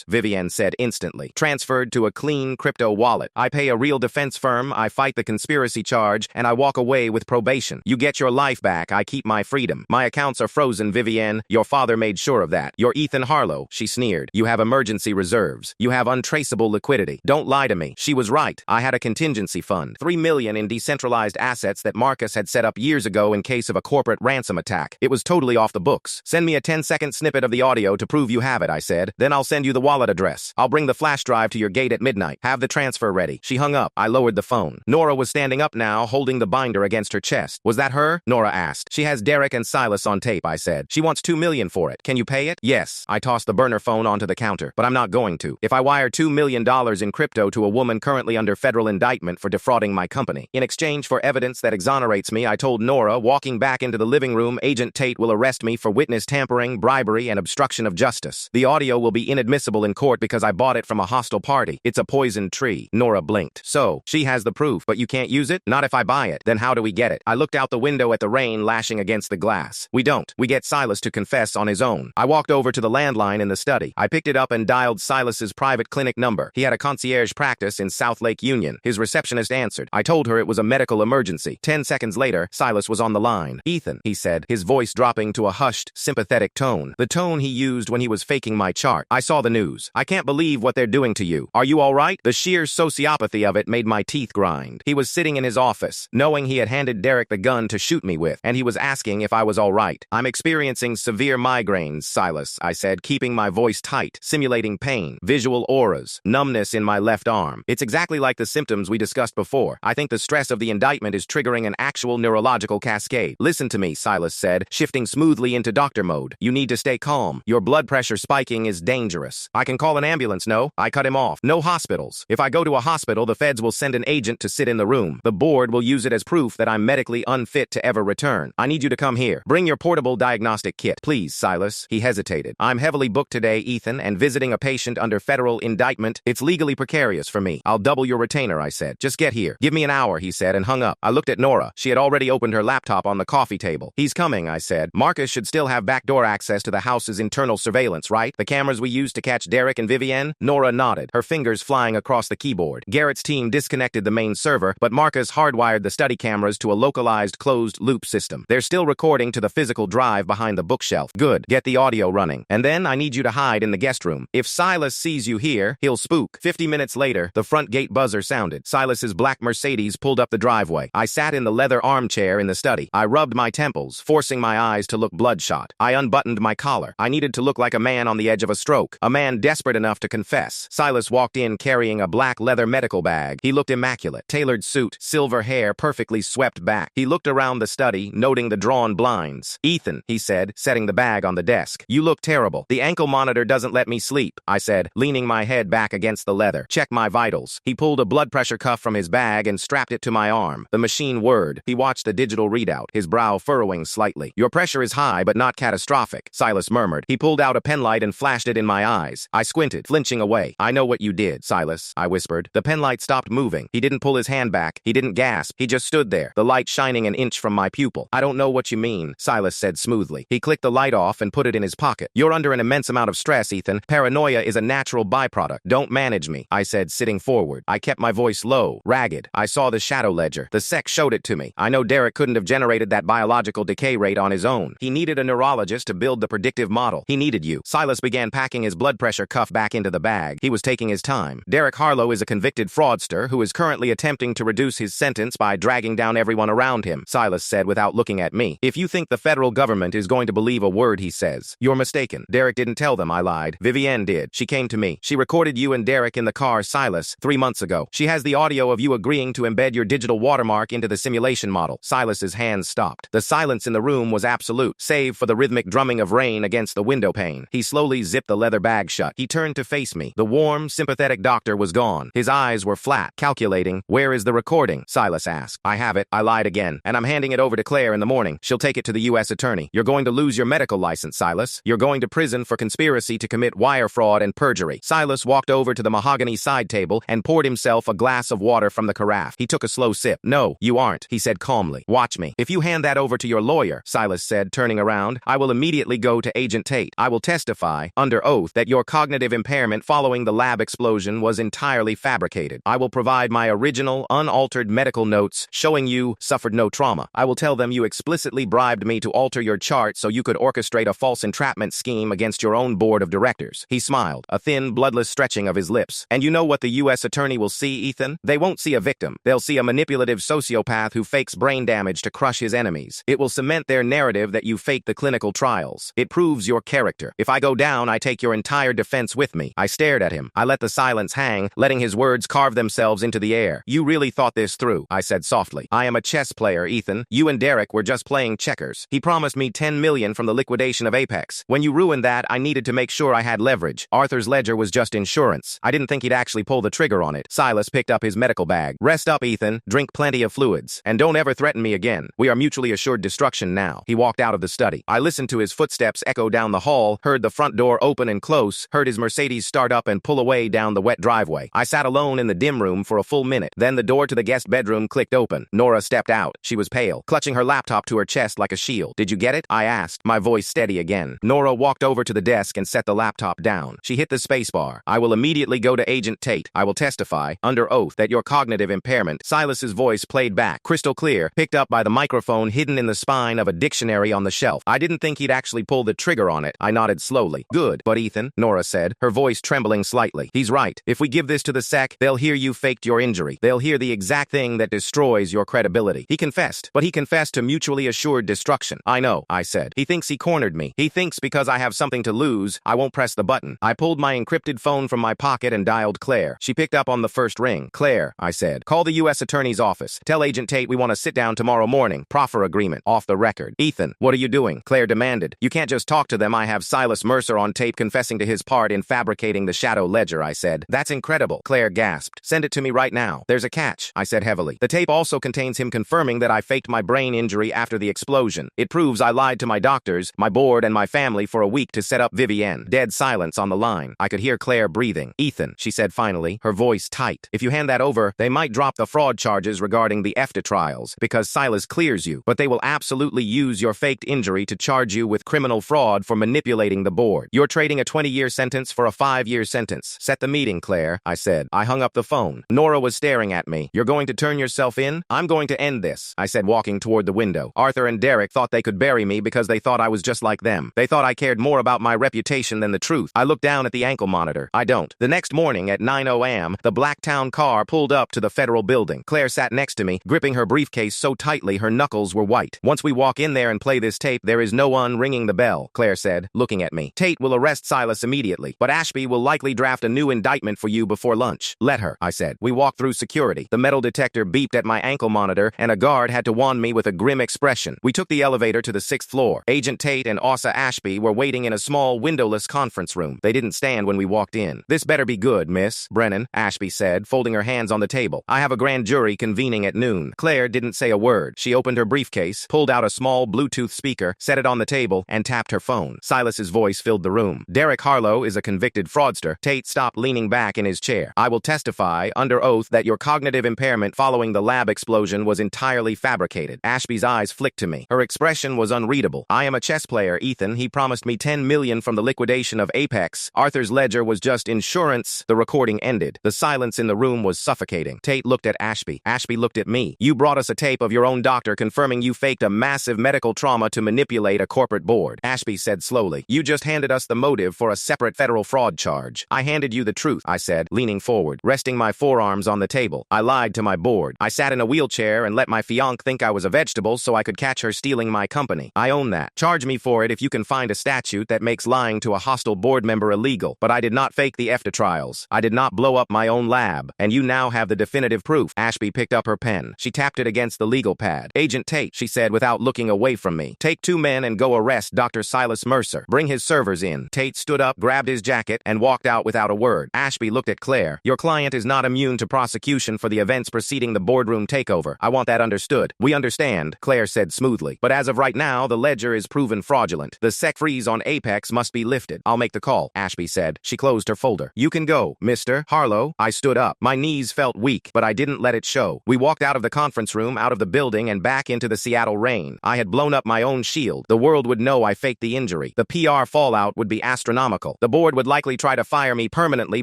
A: Vivienne said instantly. Transferred to a clean crypto wallet. I pay a real defense firm, I fight the conspiracy charge, and I walk away with probation. You get your life back, I keep my freedom. My accounts are frozen, Vivienne. Your father made sure of that. You're Ethan Harlow, she sneered. You have emergency reserves. You have untraceable liquidity. Don't lie to me. She was right. I had a contingency fund. $3 million in decentralized assets that Marcus had set up years ago in case of a corporate ransom attack. It was totally off the books. Send me a 10-second snippet of the audio to prove you have it, I said. Then I'll send you the wallet address. I'll bring the flash drive to your gate at midnight. Have the transfer ready. She hung up. I lowered the phone. Nora was standing up now, holding the binder against her chest. Was that her? Nora asked. She has Derek and Silas on tape, I said. She wants $2 million for it. Can you pay it? Yes. I tossed the burner phone onto the counter, but I'm not going to. If I wire $2 million in crypto to a woman currently under federal indictment for defrauding my company, in exchange for evidence that exonerates me, I told Nora, walking back into the living room, Agent Tate will arrest me for witness tampering, bribery, and obstruction of justice. The audio will be inadmissible in court because I bought it from a hostile party. It's a poisoned tree. Nora blinked. So, she has the proof, but you can't use it? Not if I buy it. Then how do we get it? I looked out the window at the rain lashing against the glass. We don't. We get Silas to confess on his own. I walked over to the landline in the study. I picked it up and dialed Silas's private clinic number. He had a concierge practice in South Lake Union. His receptionist answered. I told her it was a medical emergency. 10 seconds later, Silas was on the line. Ethan, he said, his voice dropping to a hushed, sympathetic tone. The tone he used when he was faking my chart. I saw the news. I can't believe what they're doing to you. Are you all right? The sheer sociopathy of it made my teeth grind. He was sitting in his office, knowing he had handed Derek the gun to shoot me with, and he was asking if I was all right. I'm experiencing severe migraines, Silas, I said, keeping my voice tight, simulating pain, visual auras, numbness in my left arm. It's exactly like the symptoms we discussed before. I think the stress of the indictment is triggering an actual neurological cascade. Listen to me, Silas said, shifting smoothly into doctor mode. You need to stay calm. Your blood pressure spiking is dangerous. I can call an ambulance, no? I cut him off. No hospitals. If I go to a hospital, the feds will send an agent to sit in the room. The board will use it as proof that I'm medically unfit to ever return. I need you to come here. Bring your portable diagnostic kit. Please, Silas. He hesitated. I'm heavily booked today, Ethan, and visiting a patient under federal indictment. It's legally precarious for me. I'll double your retainer, I said. Just get here. Give me an hour, he said, and hung up. I looked at Nora. She had already opened her laptop on the coffee table. He's coming, I said. Marcus should still have backdoor access to the house's internal surveillance, right? The cameras we used to catch Derek and Vivienne? Nora nodded, her fingers flying across the keyboard. Garrett's team disconnected the main server, but Marcus hardwired the study cameras to a localized closed-loop system. They're still recording to the physical drive behind the bookshelf. Good. Get the audio running. And then I need you to hide in the guest room. If Silas sees you here, he'll spook. 50 minutes later, the front gate buzzer sounded. Silas's black Mercedes pulled up the driveway. I sat in the leather armchair in the study. I rubbed my temples, forcing my eyes to look bloodshot. I unbuttoned my collar. I needed to look like a man on the edge of a stroke, a man desperate enough to confess. Silas walked in carrying a black leather medical bag. He looked immaculate. Tailored suit, silver hair perfectly swept back. He looked around the study, noting the drawn blinds. Ethan, he said, setting the bag on the desk. You look terrible. The ankle monitor doesn't let me sleep, I said, leaning my head back against the leather. Check my vitals. He pulled a blood pressure cuff from his bag and strapped it to my arm. The machine whirred. He watched the digital readout, his brow furrowing slightly. Your pressure is high, but not catastrophic, Silas murmured. He pulled out a penlight and flashed it in my eyes. I squinted, flinching away. I know what you did, Silas, I whispered. The penlight stopped moving. He didn't pull his hand back. He didn't gasp. He just stood there, the light shining an inch from my pupil. I don't know what you mean, Silas said smoothly. He clicked the light off and put it in his pocket. You're under an immense amount of stress, Ethan. Paranoia is a natural byproduct. Don't manage me, I said, sitting forward. I kept my voice low, ragged. I saw the shadow ledger. The SEC showed it to me. I know Derek couldn't have generated that biological decay rate on his own. He needed a neurologist to build the predictive model. He needed you. Silas began packing his blood pressure cuff back into the bag. He was taking his time. Derek Harlow is a convicted fraudster who is currently attempting to reduce his sentence by dragging down everyone around him, Silas said without looking at me. If you think the federal government is going to believe a word he says, you're mistaken. Derek didn't tell them, I lied. Vivienne did. She came to me. She recorded you and Derek in the car, Silas, 3 months ago. She has the audio of you agreeing to embed your digital watermark into the simulation model. Silas's hands stopped. The silence in the room was absolute, save for the rhythmic drumming of rain against the window pane. He slowly zipped the leather bag shut. He turned to face me. The warm, sympathetic doctor was gone. His eyes were flat, calculating. Where is the recording? Silas asked. I have it. I lied again, and I'm handing it over to Claire in the morning. She'll She'll take it to the U.S. attorney. You're going to lose your medical license, Silas. You're going to prison for conspiracy to commit wire fraud and perjury. Silas walked over to the mahogany side table and poured himself a glass of water from the carafe. He took a slow sip. No, you aren't, he said calmly. Watch me. If you hand that over to your lawyer, Silas said, turning around, I will immediately go to Agent Tate. I will testify, under oath, that your cognitive impairment following the lab explosion was entirely fabricated. I will provide my original, unaltered medical notes showing you suffered no trauma. I will tell them you explicitly bribed me to alter your chart so you could orchestrate a false entrapment scheme against your own board of directors. He smiled, a thin, bloodless stretching of his lips. And you know what the U.S. attorney will see, Ethan? They won't see a victim. They'll see a manipulative sociopath who fakes brain damage to crush his enemies. It will cement their narrative that you faked the clinical trials. It proves your character. If I go down, I take your entire defense with me. I stared at him. I let the silence hang, letting his words carve themselves into the air. You really thought this through, I said softly. I am a chess player, Ethan. You and Derek were just playing checkers. He promised me $10 million from the liquidation of Apex. When you ruined that, I needed to make sure I had leverage. Arthur's ledger was just insurance. I didn't think he'd actually pull the trigger on it. Silas picked up his medical bag. Rest up, Ethan. Drink plenty of fluids. And don't ever threaten me again. We are mutually assured destruction now. He walked out of the study. I listened to his footsteps echo down the hall, heard the front door open and close, heard his Mercedes start up and pull away down the wet driveway. I sat alone in the dim room for a full minute. Then the door to the guest bedroom clicked open. Nora stepped out. She was pale, clutching her laptop to her chest like a shield. Did you get it? I asked, my voice steady again. Nora walked over to the desk and set the laptop down. She hit the spacebar. I will immediately go to Agent Tate. I will testify, under oath, that your cognitive impairment, Silas's voice played back, crystal clear, picked up by the microphone hidden in the spine of a dictionary on the shelf. I didn't think he'd actually pull the trigger on it. I nodded slowly. Good. But Ethan, Nora said, her voice trembling slightly. He's right. If we give this to the SEC, they'll hear you faked your injury. They'll hear the exact thing that destroys your credibility. He confessed, but he confessed to mutually assured destruction. I know, I said. He thinks he cornered me. He thinks because I have something to lose, I won't press the button. I pulled my encrypted phone from my pocket and dialed Claire. She picked up on the first ring. Claire, I said, call the U.S. Attorney's office. Tell Agent Tate we want to sit down tomorrow morning. Proffer agreement. Off the record. Ethan, what are you doing? Claire demanded. You can't just talk to them. I have Silas Mercer on tape confessing to his part in fabricating the shadow ledger, I said. That's incredible. Claire gasped. Send it to me right now. There's a catch, I said heavily. The tape also contains him confirming that I faked my brain injury after the explosion. It proves I lied to my doctors, my board, and my family for a week to set up Vivienne. Dead silence on the line. I could hear Claire breathing. Ethan, she said finally, her voice tight. If you hand that over, they might drop the fraud charges regarding the EFTA trials, because Silas clears you, but they will absolutely use your faked injury to charge you with criminal fraud for manipulating the board. You're trading a 20-year sentence for a 5-year sentence. Set the meeting, Claire, I said. I hung up the phone. Nora was staring at me. You're going to turn yourself in? I'm going to end this, I said, walking toward the window. Arthur and Derek thought they could bury me because they thought I was just like them. They thought I cared more about my reputation than the truth. I looked down at the ankle monitor. I don't. The next morning at 9:00 a.m., the Blacktown car pulled up to the federal building. Claire sat next to me, gripping her briefcase so tightly her knuckles were white. Once we walk in there and play this tape, there is no one ringing the bell, Claire said, looking at me. Tate will arrest Silas immediately, but Ashby will likely draft a new indictment for you before lunch. Let her, I said. We walked through security. The metal detector beeped at my ankle monitor, and a guard had to wand me with a grim expression. We took the elevator to the 6th floor. Agent Tate and Asa Ashby were waiting in a small windowless conference room. They didn't stand when we walked in. This better be good, Miss Brennan, Ashby said, folding her hands on the table. I have a grand jury convening at noon. Claire didn't say a word. She opened her briefcase, pulled out a small Bluetooth speaker, set it on the table, and tapped her phone. Silas's voice filled the room. Derek Harlow is a convicted fraudster. Tate stopped leaning back in his chair. I will testify, under oath, that your cognitive impairment following the lab explosion was entirely fabricated. Ashby's eyes flicked to me. Her expression was unreadable. I am a chess player, Ethan. He promised me $10 million from the liquidation of Apex. Arthur's ledger was just insurance. The recording ended. The silence in the room was suffocating. Tate looked at Ashby. Ashby looked at me. You brought us a tape of your own doctor confirming you faked a massive medical trauma to manipulate a corporate board. Ashby said slowly. You just handed us the motive for a separate federal fraud charge. I handed you the truth, I said, leaning forward, resting my forearms on the table. I lied to my board. I sat in a wheelchair and let my fiancée think I was a vegetable so I could catch her stealing my company. I own that. Charge me for it if you can find a statute that makes lying to a hostile board member illegal. But I did not fake the EFTA trials. I did not blow up my own lab. And you now have the definitive proof. Ashby picked up her pen. She tapped it against the legal pad. Agent Tate, she said without looking away from me. Take 2 men and go arrest Dr. Silas Mercer. Bring his servers in. Tate stood up, grabbed his jacket, and walked out without a word. Ashby looked at Claire. Your client is not immune to prosecution for the events preceding the boardroom takeover. I want that understood. We understand, Claire said said smoothly. But as of right now, the ledger is proven fraudulent. The SEC freeze on Apex must be lifted. I'll make the call, Ashby said. She closed her folder. You can go, Mr. Harlow. I stood up. My knees felt weak, but I didn't let it show. We walked out of the conference room, out of the building, and back into the Seattle rain. I had blown up my own shield. The world would know I faked the injury. The PR fallout would be astronomical. The board would likely try to fire me permanently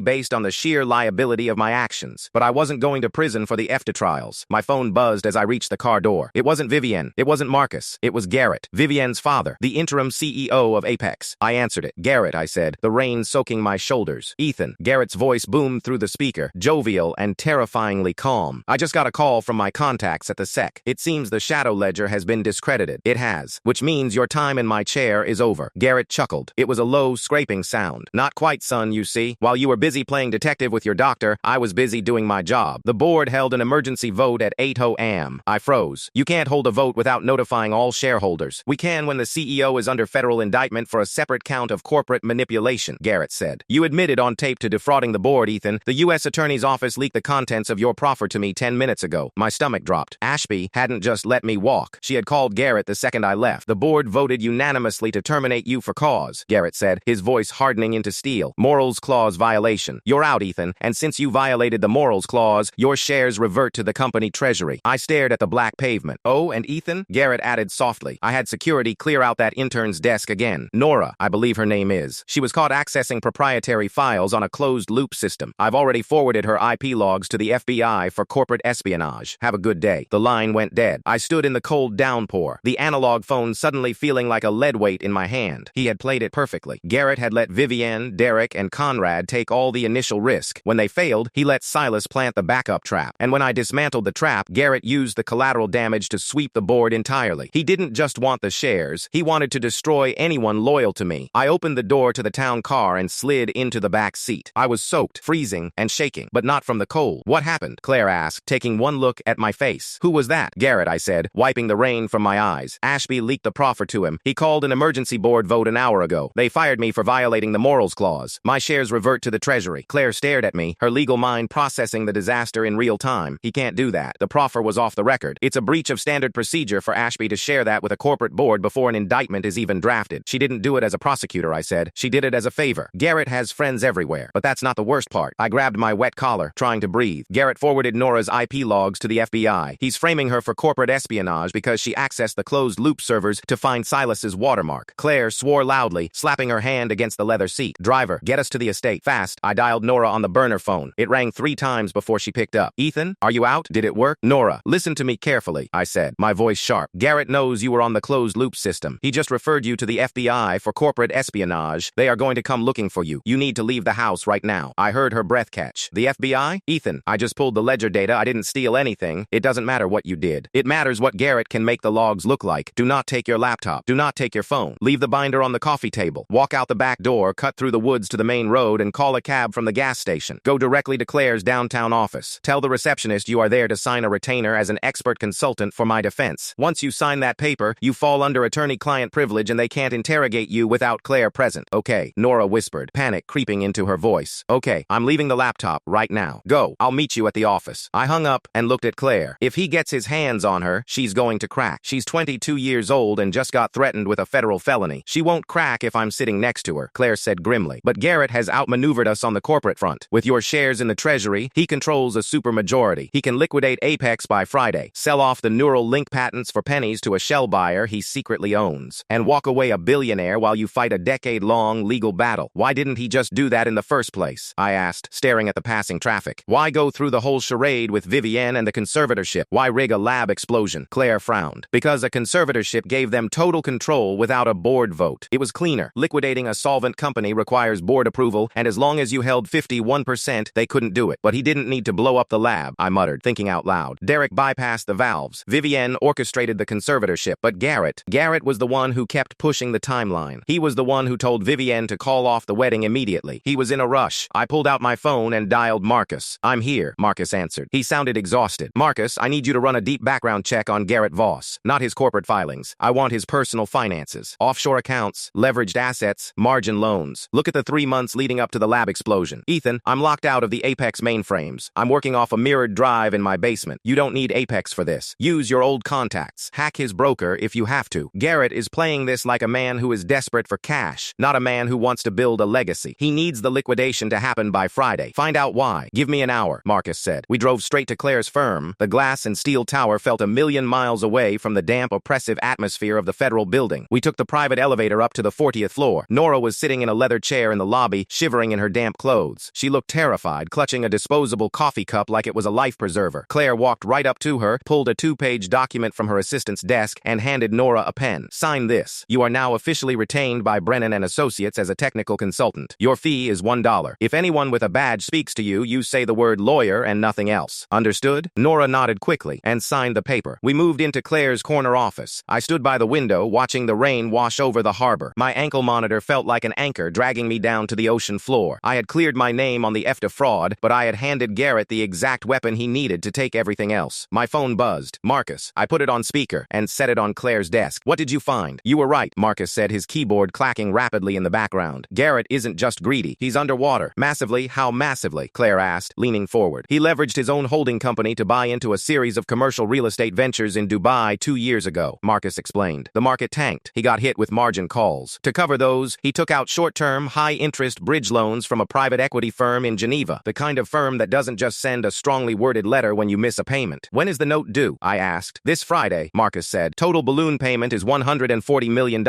A: based on the sheer liability of my actions. But I wasn't going to prison for the EFTA trials. My phone buzzed as I reached the car door. It wasn't Vivienne. It wasn't Marcus. It was Garrett, Vivienne's father, the interim CEO of Apex. I answered it. Garrett, I said, the rain soaking my shoulders. Ethan. Garrett's voice boomed through the speaker, jovial and terrifyingly calm. I just got a call from my contacts at the SEC. It seems the shadow ledger has been discredited. It has. Which means your time in my chair is over. Garrett chuckled. It was a low, scraping sound. Not quite, son, you see. While you were busy playing detective with your doctor, I was busy doing my job. The board held an emergency vote at 8:00 a.m. I froze. You can't hold a vote without notifying all shareholders. We can when the CEO is under federal indictment for a separate count of corporate manipulation, Garrett said. You admitted on tape to defrauding the board, Ethan. The U.S. Attorney's Office leaked the contents of your proffer to me 10 minutes ago. My stomach dropped. Ashby hadn't just let me walk. She had called Garrett the second I left. The board voted unanimously to terminate you for cause, Garrett said, his voice hardening into steel. Morals clause violation. You're out, Ethan, and since you violated the morals clause, your shares revert to the company treasury. I stared at the black pavement. Oh, and Ethan? Garrett added softly. I had security clear out that intern's desk again. Nora, I believe her name is. She was caught accessing proprietary files on a closed-loop system. I've already forwarded her IP logs to the FBI for corporate espionage. Have a good day. The line went dead. I stood in the cold downpour, the analog phone suddenly feeling like a lead weight in my hand. He had played it perfectly. Garrett had let Vivienne, Derek, and Conrad take all the initial risk. When they failed, he let Silas plant the backup trap. And when I dismantled the trap, Garrett used the collateral damage to sweep the board entirely. He didn't just want the shares. He wanted to destroy anyone loyal to me. I opened the door to the town car and slid into the back seat. I was soaked, freezing, and shaking, but not from the cold. What happened? Claire asked, taking one look at my face. Who was that? Garrett, I said, wiping the rain from my eyes. Ashby leaked the proffer to him. He called an emergency board vote an hour ago. They fired me for violating the morals clause. My shares revert to the treasury. Claire stared at me, her legal mind processing the disaster in real time. He can't do that. The proffer was off the record. It's a breach of standard procedure for Ashby to share that with a corporate board before an indictment is even drafted. She didn't do it as a prosecutor, I said. She did it as a favor. Garrett has friends everywhere, but that's not the worst part. I grabbed my wet collar, trying to breathe. Garrett forwarded Nora's IP logs to the FBI. He's framing her for corporate espionage because she accessed the closed-loop servers to find Silas's watermark. Claire swore loudly, slapping her hand against the leather seat. Driver, get us to the estate. Fast. I dialed Nora on the burner phone. It rang 3 times before she picked up. Ethan, are you out? Did it work? Nora, listen to me carefully, I said, my voice sharp. Garrett knows you were on the closed-loop system. He just referred you to the FBI for corporate espionage. They are going to come looking for you. You need to leave the house right now. I heard her breath catch. The FBI? Ethan, I just pulled the ledger data. I didn't steal anything. It doesn't matter what you did. It matters what Garrett can make the logs look like. Do not take your laptop. Do not take your phone. Leave the binder on the coffee table. Walk out the back door, cut through the woods to the main road, and call a cab from the gas station. Go directly to Claire's downtown office. Tell the receptionist you are there to sign a retainer as an expert consultant for my defense. Once you sign that paper, you fall under attorney-client privilege and they can't interrogate you without Claire present. Okay, Nora whispered, panic creeping into her voice. Okay, I'm leaving the laptop right now. Go. I'll meet you at the office. I hung up and looked at Claire. If he gets his hands on her, she's going to crack. She's 22 years old and just got threatened with a federal felony. She won't crack if I'm sitting next to her, Claire said grimly. But Garrett has outmaneuvered us on the corporate front. With your shares in the treasury, he controls a supermajority. He can liquidate Apex by Friday, sell off the neural link patents for pennies to a shell buyer he secretly owns, and walk away a billionaire while you fight a decade-long legal battle. Why didn't he just do that in the first place? I asked, staring at the passing traffic. Why go through the whole charade with Vivienne and the conservatorship? Why rig a lab explosion? Claire frowned. Because a conservatorship gave them total control without a board vote. It was cleaner. Liquidating a solvent company requires board approval, and as long as you held 51%, they couldn't do it. But he didn't need to blow up the lab, I muttered, thinking out loud. Derek bypassed the valves. Vivienne orchestrated the conservatorship, but Garrett was the one who kept pushing the timeline. He was the one who told Vivienne to call off the wedding immediately. He was in a rush. I pulled out my phone and dialed Marcus. I'm here, Marcus answered. He sounded exhausted. Marcus, I need you to run a deep background check on Garrett Voss. Not his corporate filings. I want his personal finances. Offshore accounts, leveraged assets, margin loans. Look at the 3 months leading up to the lab explosion. Ethan, I'm locked out of the Apex mainframes. I'm working off a mirrored drive in my basement. You don't need Apex for this. Use your old contacts. minutes. Hack his broker if you have to. Garrett is playing this like a man who is desperate for cash, not a man who wants to build a legacy. He needs the liquidation to happen by Friday. Find out why. Give me an hour, Marcus said. We drove straight to Claire's firm. The glass and steel tower felt a million miles away from the damp, oppressive atmosphere of the federal building. We took the private elevator up to the 40th floor. Nora was sitting in a leather chair in the lobby, shivering in her damp clothes. She looked terrified, clutching a disposable coffee cup like it was a life preserver. Claire walked right up to her, pulled a 2-page document from her assistant's desk, and handed Nora a pen. Sign this. You are now officially retained by Brennan & Associates as a technical consultant. Your fee is $1. If anyone with a badge speaks to you, you say the word lawyer and nothing else. Understood? Nora nodded quickly and signed the paper. We moved into Claire's corner office. I stood by the window, watching the rain wash over the harbor. My ankle monitor felt like an anchor dragging me down to the ocean floor. I had cleared my name on the EFTA fraud, but I had handed Garrett the exact weapon he needed to take everything else. My phone buzzed. Marcus. I put it on speaker and set it on Claire's desk. What did you find? You were right, Marcus said, his keyboard clacking rapidly in the background. Garrett isn't just greedy. He's underwater. Massively? How massively? Claire asked, leaning forward. He leveraged his own holding company to buy into a series of commercial real estate ventures in Dubai 2 years ago, Marcus explained. The market tanked. He got hit with margin calls. To cover those, he took out short-term, high-interest bridge loans from a private equity firm in Geneva, the kind of firm that doesn't just send a strongly worded letter when you miss a payment. When is the note due? I asked. This Friday, Marcus said. Total balloon payment is $140 million.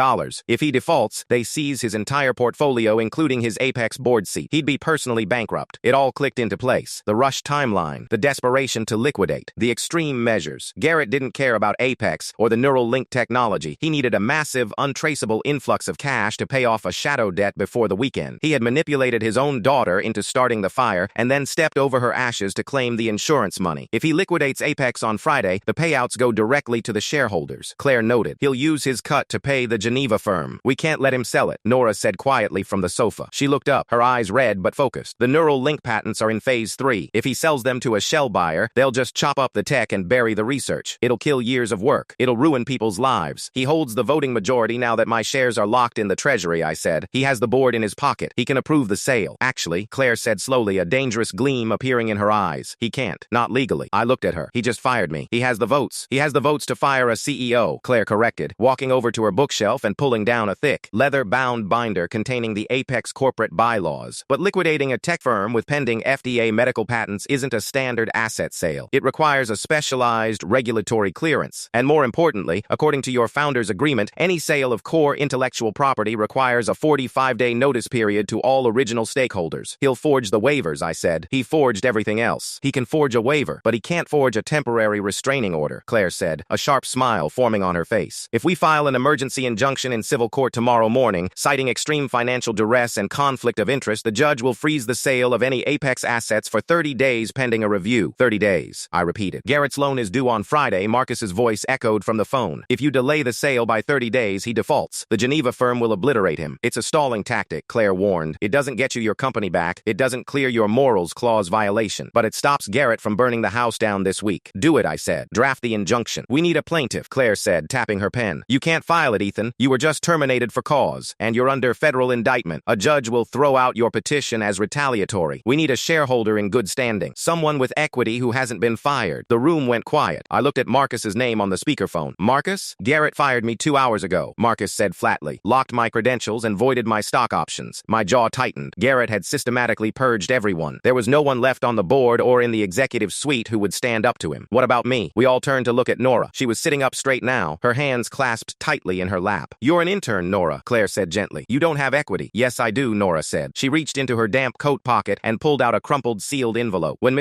A: If he defaults, they seize his entire portfolio, including his Apex board seat. He'd be personally bankrupt. It all clicked into place. The rush timeline, the desperation to liquidate, the extreme measures. Garrett didn't care about Apex or the neural link technology. He needed a massive, untraceable influx of cash to pay off a shadow debt before the weekend. He had manipulated his own daughter into starting the fire and then stepped over her ashes to claim the insurance money. If he liquidates Apex on Friday, the payouts go directly to the shareholders. Claire noted. He'll use his cut to pay the Geneva firm. We can't let him sell it, Nora said quietly from the sofa. She looked up, her eyes red but focused. The neural link patents are in phase 3. If he sells them to a shell buyer, they'll just chop up the tech and bury the research. It'll kill years of work. It'll ruin people's lives. He holds the voting majority now that my shares are locked in the treasury, I said. He has the board in his pocket. He can approve the sale. Actually, Claire said slowly, a dangerous gleam appearing in her eyes. He can't. Not legally. I looked at her. He just fired me. He has the votes. He has the votes to fire a CEO, Claire corrected, walking over to her bookshelf and pulling down a thick, leather-bound binder containing the Apex corporate bylaws. But liquidating a tech firm with pending FDA medical patents isn't a standard asset sale. It requires a specialized regulatory clearance. And more importantly, according to your founder's agreement, any sale of core intellectual property requires a 45-day notice period to all original stakeholders. He'll forge the waivers, I said. He forged everything else. He can forge a waiver, but he can't forge a temporary restraining order, Claire said, a sharp smile forming on her face. If we file an emergency injunction in civil court tomorrow morning, citing extreme financial duress and conflict of interest, the judge will freeze the sale of any Apex assets for 30 days pending a review. 30 days, I repeated. Garrett's loan is due on Friday, Marcus's voice echoed from the phone. If you delay the sale by 30 days, he defaults. The Geneva firm will obliterate him. It's a stalling tactic, Claire warned. It doesn't get you your company back. It doesn't clear your morals clause violation. But it stops Garrett from burning the house down this week. Do it, I said. Draft the injunction. We need a plaintiff, Claire said, tapping her pen. You can't file it, Ethan. You were just terminated for cause, and you're under federal indictment. A judge will throw out your petition as retaliatory. We need a shareholder in good standing. Someone with equity who hasn't been fired. The room went quiet. I looked at Marcus's name on the speakerphone. Marcus? Garrett fired me 2 hours ago, Marcus said flatly. Locked my credentials and voided my stock options. My jaw tightened. Garrett had systematically purged everyone. There was no one left on the board or in the executive suite who would stand up to him. What about me? We all turned to look at Nora. She was sitting up straight now, her hands clasped tightly in her lap. You're an intern, Nora, Claire said gently. You don't have equity. Yes, I do, Nora said. She reached into her damp coat pocket and pulled out a crumpled sealed envelope. When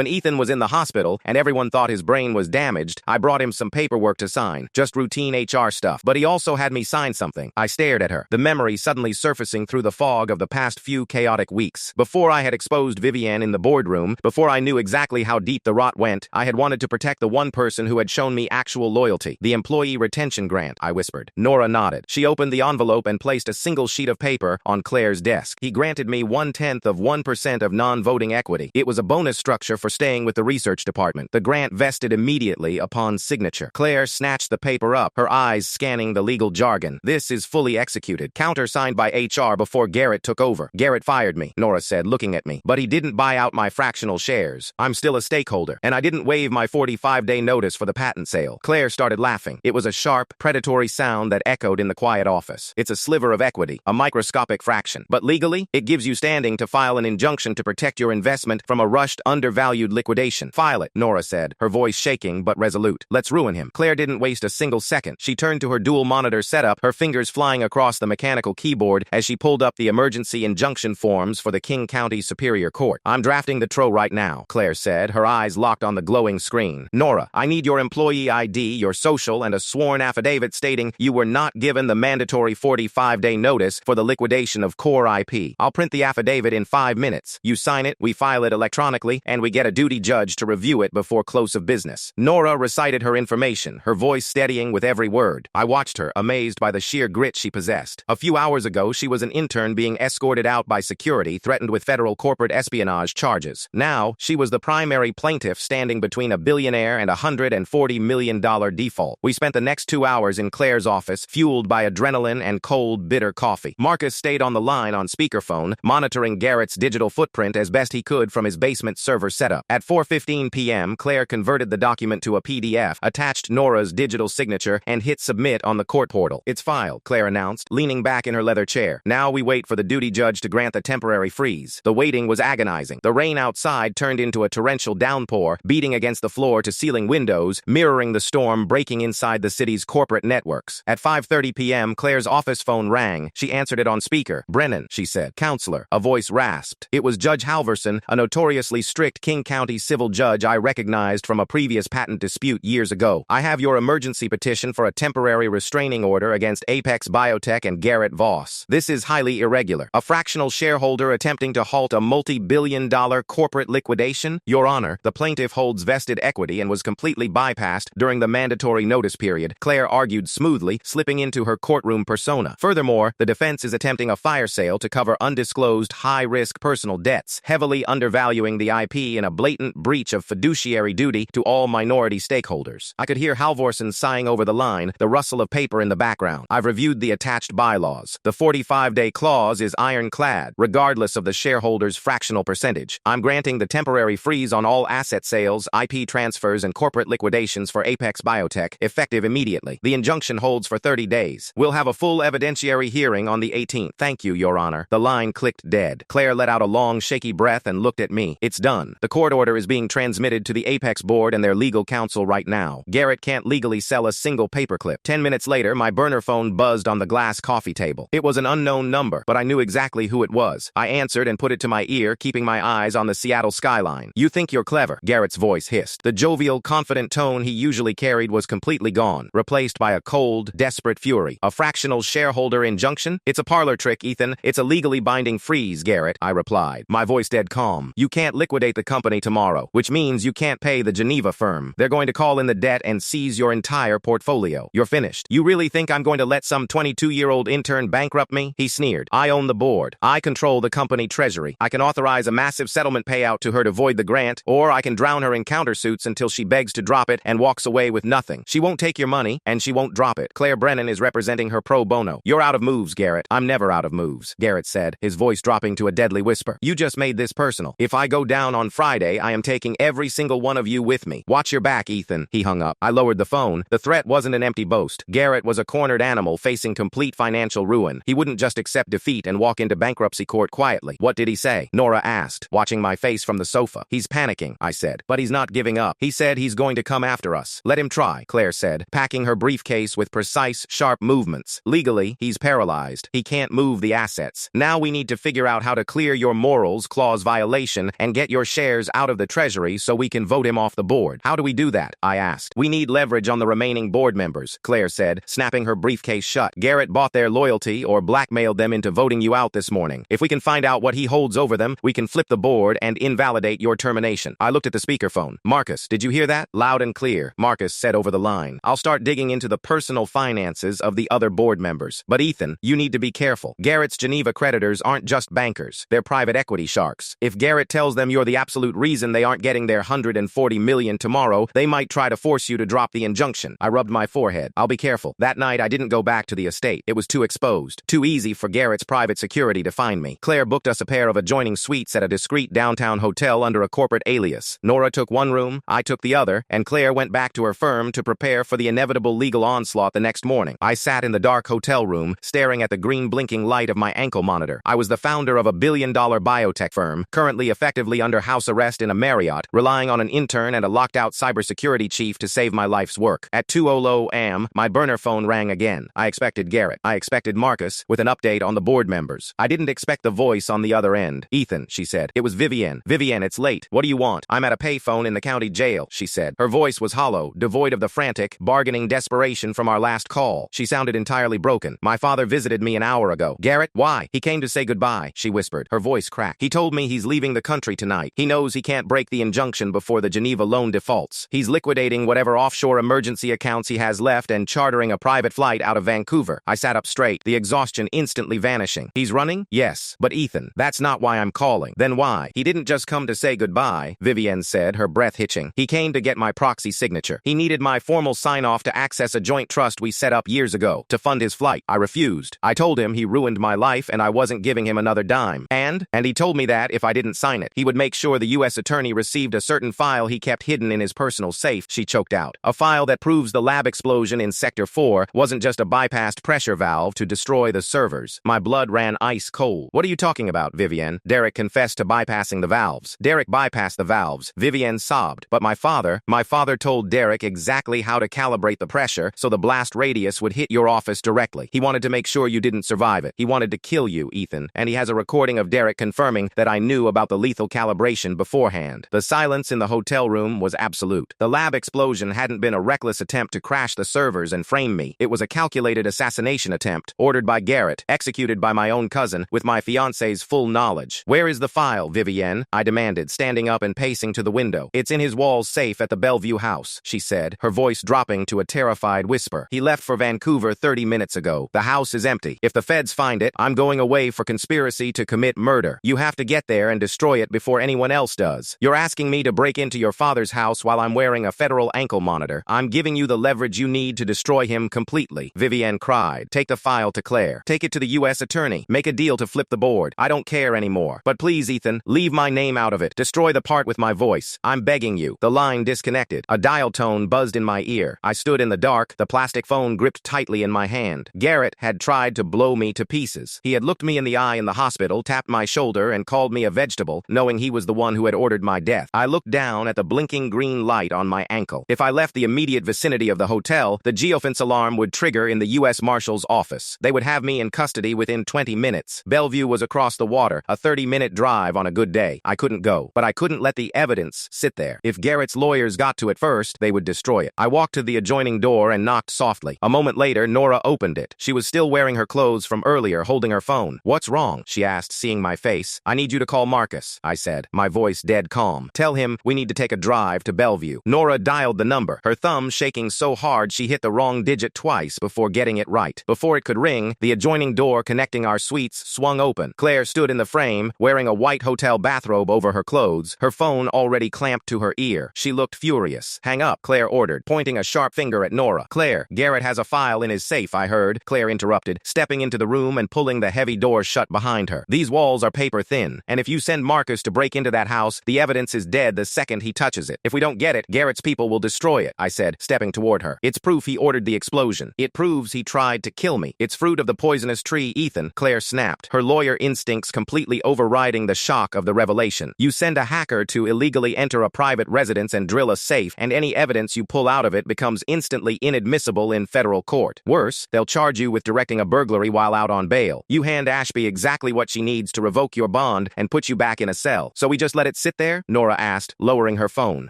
A: Ethan was in the hospital and everyone thought his brain was damaged, I brought him some paperwork to sign. Just routine HR stuff. But he also had me sign something. I stared at her, the memory suddenly surfacing through the fog of the past few chaotic weeks. Before I had exposed Vivienne in the boardroom, before I knew exactly how deep the rot went, I had wanted to protect the one person who had shown me actual loyalty. The employee retention grant, I whispered. Nora nodded. She opened the envelope and placed a single sheet of paper on Claire's desk. He granted me 0.1% of non-voting equity. It was a bonus structure for staying with the research department. The grant vested immediately upon signature. Claire snatched the paper up, her eyes scanning the legal jargon. This is fully executed. Countersigned by HR before Garrett took over. Garrett fired me, Nora said, looking at me. But he didn't buy out my fractional shares. I'm still a stakeholder, and I didn't waive my 45-day notice for the patent investment sale. Claire started laughing. It was a sharp, predatory sound that echoed in the quiet office. It's a sliver of equity, a microscopic fraction. But legally, it gives you standing to file an injunction to protect your investment from a rushed, undervalued liquidation. File it, Nora said, her voice shaking but resolute. Let's ruin him. Claire didn't waste a single second. She turned to her dual monitor setup, her fingers flying across the mechanical keyboard as she pulled up the emergency injunction forms for the King County Superior Court. I'm drafting the TRO right now, Claire said, her eyes locked on the glowing screen. Nora, I need your employee ID, your social, and a sworn affidavit stating you were not given the mandatory 45-day notice for the liquidation of core IP. I'll print the affidavit in 5 minutes. You sign it, we file it electronically, and we get a duty judge to review it before close of business. Nora recited her information, her voice steadying with every word. I watched her, amazed by the sheer grit she possessed. A few hours ago, she was an intern being escorted out by security, threatened with federal corporate espionage charges. Now, she was the primary plaintiff standing between a billionaire and a $140 million default. We spent the next 2 hours in Claire's office, fueled by adrenaline and cold, bitter coffee. Marcus stayed on the line on speakerphone, monitoring Garrett's digital footprint as best he could from his basement server setup. At 4:15 p.m., Claire converted the document to a PDF, attached Nora's digital signature, and hit submit on the court portal. It's filed, Claire announced, leaning back in her leather chair. Now we wait for the duty judge to grant the temporary freeze. The waiting was agonizing. The rain outside turned into a torrential downpour, beating against the floor-to-ceiling windows, mirroring the storm breaking inside the city's corporate networks. At 5:30 p.m., Claire's office phone rang. She answered it on speaker. "Brennan," she said. "Counselor." A voice rasped. It was Judge Halverson, a notoriously strict King County civil judge I recognized from a previous patent dispute years ago. "I have your emergency petition for a temporary restraining order against Apex Biotech and Garrett Voss. This is highly irregular. A fractional shareholder attempting to halt a multi-billion-dollar corporate liquidation? Your Honor, the plaintiff holds vested equity and was completely bypassed during the mandatory notice period," Claire argued smoothly, slipping into her courtroom persona. "Furthermore, the defense is attempting a fire sale to cover undisclosed high-risk personal debts, heavily undervaluing the IP in a blatant breach of fiduciary duty to all minority stakeholders." I could hear Halvorsen sighing over the line, the rustle of paper in the background. "I've reviewed the attached bylaws. The 45-day clause is ironclad, regardless of the shareholder's fractional percentage. I'm granting the temporary freeze on all asset sales, IP transfers, and corporate liquidations for Apex Biotech, effective immediately. The injunction holds for 30 days. We'll have a full evidentiary hearing on the 18th. Thank you, Your Honor." The line clicked dead. Claire let out a long, shaky breath and looked at me. "It's done. The court order is being transmitted to the Apex board and their legal counsel right now. Garrett can't legally sell a single paperclip." 10 minutes later, my burner phone buzzed on the glass coffee table. It was an unknown number, but I knew exactly who it was. I answered and put it to my ear, keeping my eyes on the Seattle skyline. "You think you're clever," Garrett's voice hissed. The jovial, confident tone he usually carried was completely gone, replaced by a cold, desperate fury. "A fractional shareholder injunction? It's a parlor trick, Ethan. It's a legally binding freeze, Garrett," I replied, my voice dead calm. "You can't liquidate the company tomorrow, which means you can't pay the Geneva firm. They're going to call in the debt and seize your entire portfolio. You're finished. You really think I'm going to let some 22-year-old intern bankrupt me?" He sneered. "I own the board. I control the company treasury. I can authorize a massive settlement payout to her to void the grant, or I can drown her in countersuits until she begs to drop it and walks away with nothing. She won't take your money, and she won't drop it. Claire Brennan is representing her pro bono." "You're out of moves, Garrett." "I'm never out of moves," Garrett said, his voice dropping to a deadly whisper. "You just made this personal. If I go down on Friday, I am taking every single one of you with me. Watch your back, Ethan." He hung up. I lowered the phone. The threat wasn't an empty boast. Garrett was a cornered animal facing complete financial ruin. He wouldn't just accept defeat and walk into bankruptcy court quietly. "What did he say?" Nora asked, watching my face from the sofa. "He's panicking," I said, "but he's not giving up. He said he's going to come after us." "Let him try," Claire said, packing her briefcase with precise, sharp movements. "Legally, he's paralyzed. He can't move the assets. Now we need to figure out how to clear your morals clause violation and get your shares out of the treasury so we can vote him off the board." "How do we do that?" I asked. "We need leverage on the remaining board members," Claire said, snapping her briefcase shut. "Garrett bought their loyalty or blackmailed them into voting you out this morning. If we can find out what he holds over them, we can flip the board and invalidate your termination." I looked at the speakerphone. "Marcus, did you hear that?" "Loud and clear," Marcus said over the line. "I'll start digging into the personal finances of the other board members. But Ethan, you need to be careful. Garrett's Geneva creditors aren't just bankers. They're private equity sharks. If Garrett tells them you're the absolute reason they aren't getting their $140 million tomorrow, they might try to force you to drop the injunction." I rubbed my forehead. "I'll be careful." That night, I didn't go back to the estate. It was too exposed. Too easy for Garrett's private security to find me. Claire booked us a pair of adjoining suites at a discreet downtown hotel under a corporate alias. Nora took one room, I took the other, and Claire went back to her firm to prepare for the inevitable legal onslaught the next morning. I sat in the dark hotel room, staring at the green blinking light of my ankle monitor. I was the founder of a billion-dollar biotech firm, currently effectively under house arrest in a Marriott, relying on an intern and a locked-out cybersecurity chief to save my life's work. At 2:00 a.m., my burner phone rang again. I expected Garrett. I expected Marcus, with an update on the board members. I didn't expect the voice on the other end. "Ethan," she said. It was Vivienne. "Vivienne, it's late. What do you want?" "I'm at a payphone in the county jail," she said. Her voice was hollow, devoid of the frantic, bargaining desperation from our last call. She sounded entirely broken. "My father visited me an hour ago." "Garrett? Why?" "He came to say goodbye," she whispered. Her voice cracked. "He told me he's leaving the country tonight. He knows he can't break the injunction before the Geneva loan defaults. He's liquidating whatever offshore emergency accounts he has left and chartering a private flight out of Vancouver." I sat up straight, the exhaustion instantly vanishing. "He's running?" "Yes. But Ethan, that's not why I'm calling." "Then why?" "He didn't just come to say goodbye," Vivienne said, her breath hitching. "He came to get my proxy signature. He needed my formal sign-off to access a joint trust we set up years ago to fund his flight. I refused. I told him he ruined my life and I wasn't giving him another dime. And he told me that if I didn't sign it, he would make sure the U.S. attorney received a certain file he kept hidden in his personal safe," she choked out. "A file that proves the lab explosion in Sector 4 wasn't just a bypassed pressure valve to destroy the servers." My blood ran ice cold. "What are you talking about, Vivienne?" "Derek confessed to bypassing the valves." "Derek bypassed the valves," Vivienne sobbed. "But my father told Derek exactly how to calibrate the pressure so the blast radius would hit your office directly. He wanted to make sure you didn't survive it. He wanted to kill you, Ethan. And he has a recording of Derek confirming that I knew about the lethal calibration beforehand." The silence in the hotel room was absolute. The lab explosion hadn't been a reckless attempt to crash the servers and frame me. It was a calculated assassination attempt, ordered by Garrett, executed by my own cousin, with my fiancé's full knowledge. "Where is the file, Vivienne?" I demanded, standing up and pacing to the window. "It's in his wall's safe at the Bellevue house," she said, her voice dropping to a terrified whisper. "He left for Vancouver 30 minutes ago. The house is empty. If the feds find it, I'm going away for conspiracy to commit murder. You have to get there and destroy it before anyone else does. You're asking me to break into your father's house while I'm wearing a federal ankle monitor. I'm giving you the leverage you need to destroy him completely," Vivienne cried. "Take the file to Claire. Take it to the U.S. attorney. Make a deal to flip the board. I don't care anymore. But please, Ethan, leave my name out of it. Destroy the part with my voice. I'm begging you." The line disconnected. A dial tone buzzed in my ear. I stood in the dark, the plastic phone gripped tightly in my hand. Garrett had tried to blow me to pieces. He had looked me in the eye in the hospital, tapped my shoulder, and called me a vegetable, knowing he was the one who had ordered my death. I looked down at the blinking green light on my ankle. If I left the immediate vicinity of the hotel, the geofence alarm would trigger in the U.S. Marshal's office. They would have me in custody within 20 minutes. Bellevue was across the water, a 30-minute drive on a good day. I couldn't go, but I couldn't let the evidence sit there. If Garrett's lawyers got to it first, they would destroy it. I walked to the adjoining door and knocked softly. A moment later, Nora opened it. She was still wearing her clothes from earlier, holding her phone. "What's wrong?" she asked, seeing my face. "I need you to call Marcus," I said, my voice dead calm. "Tell him we need to take a drive to Bellevue." Nora dialed the number, her thumb shaking so hard she hit the wrong digit twice before getting it right. Before it could ring, the adjoining door connecting our suites swung open. Claire stood in the frame, wearing a white hotel bathrobe over her clothes, her phone already clamped to her ear. She looked furious. "Hang up," Claire ordered, pointing a sharp finger at Nora. "Claire, Garrett has a file in his safe, I heard," Claire interrupted, stepping into the room and pulling the heavy door shut behind her. "These walls are paper thin, and if you send Marcus to break into that house, the evidence is dead the second he touches it. If we don't get it, Garrett's people will destroy it," I said, stepping toward her. "It's proof he ordered the explosion. It proves he tried to kill me. It's fruit of the poisonous tree, Ethan," Claire snapped, her lawyer instincts completely overriding the shock of the revelation. "You send a hacker to illegally enter a private residence and drill a safe, and any evidence you pull out of it becomes instantly inadmissible in federal court. Worse, they'll charge you with directing a burglary while out on bail. You hand Ashby exactly what she needs to revoke your bond and put you back in a cell. So we just let it sit there?" Nora asked, lowering her phone.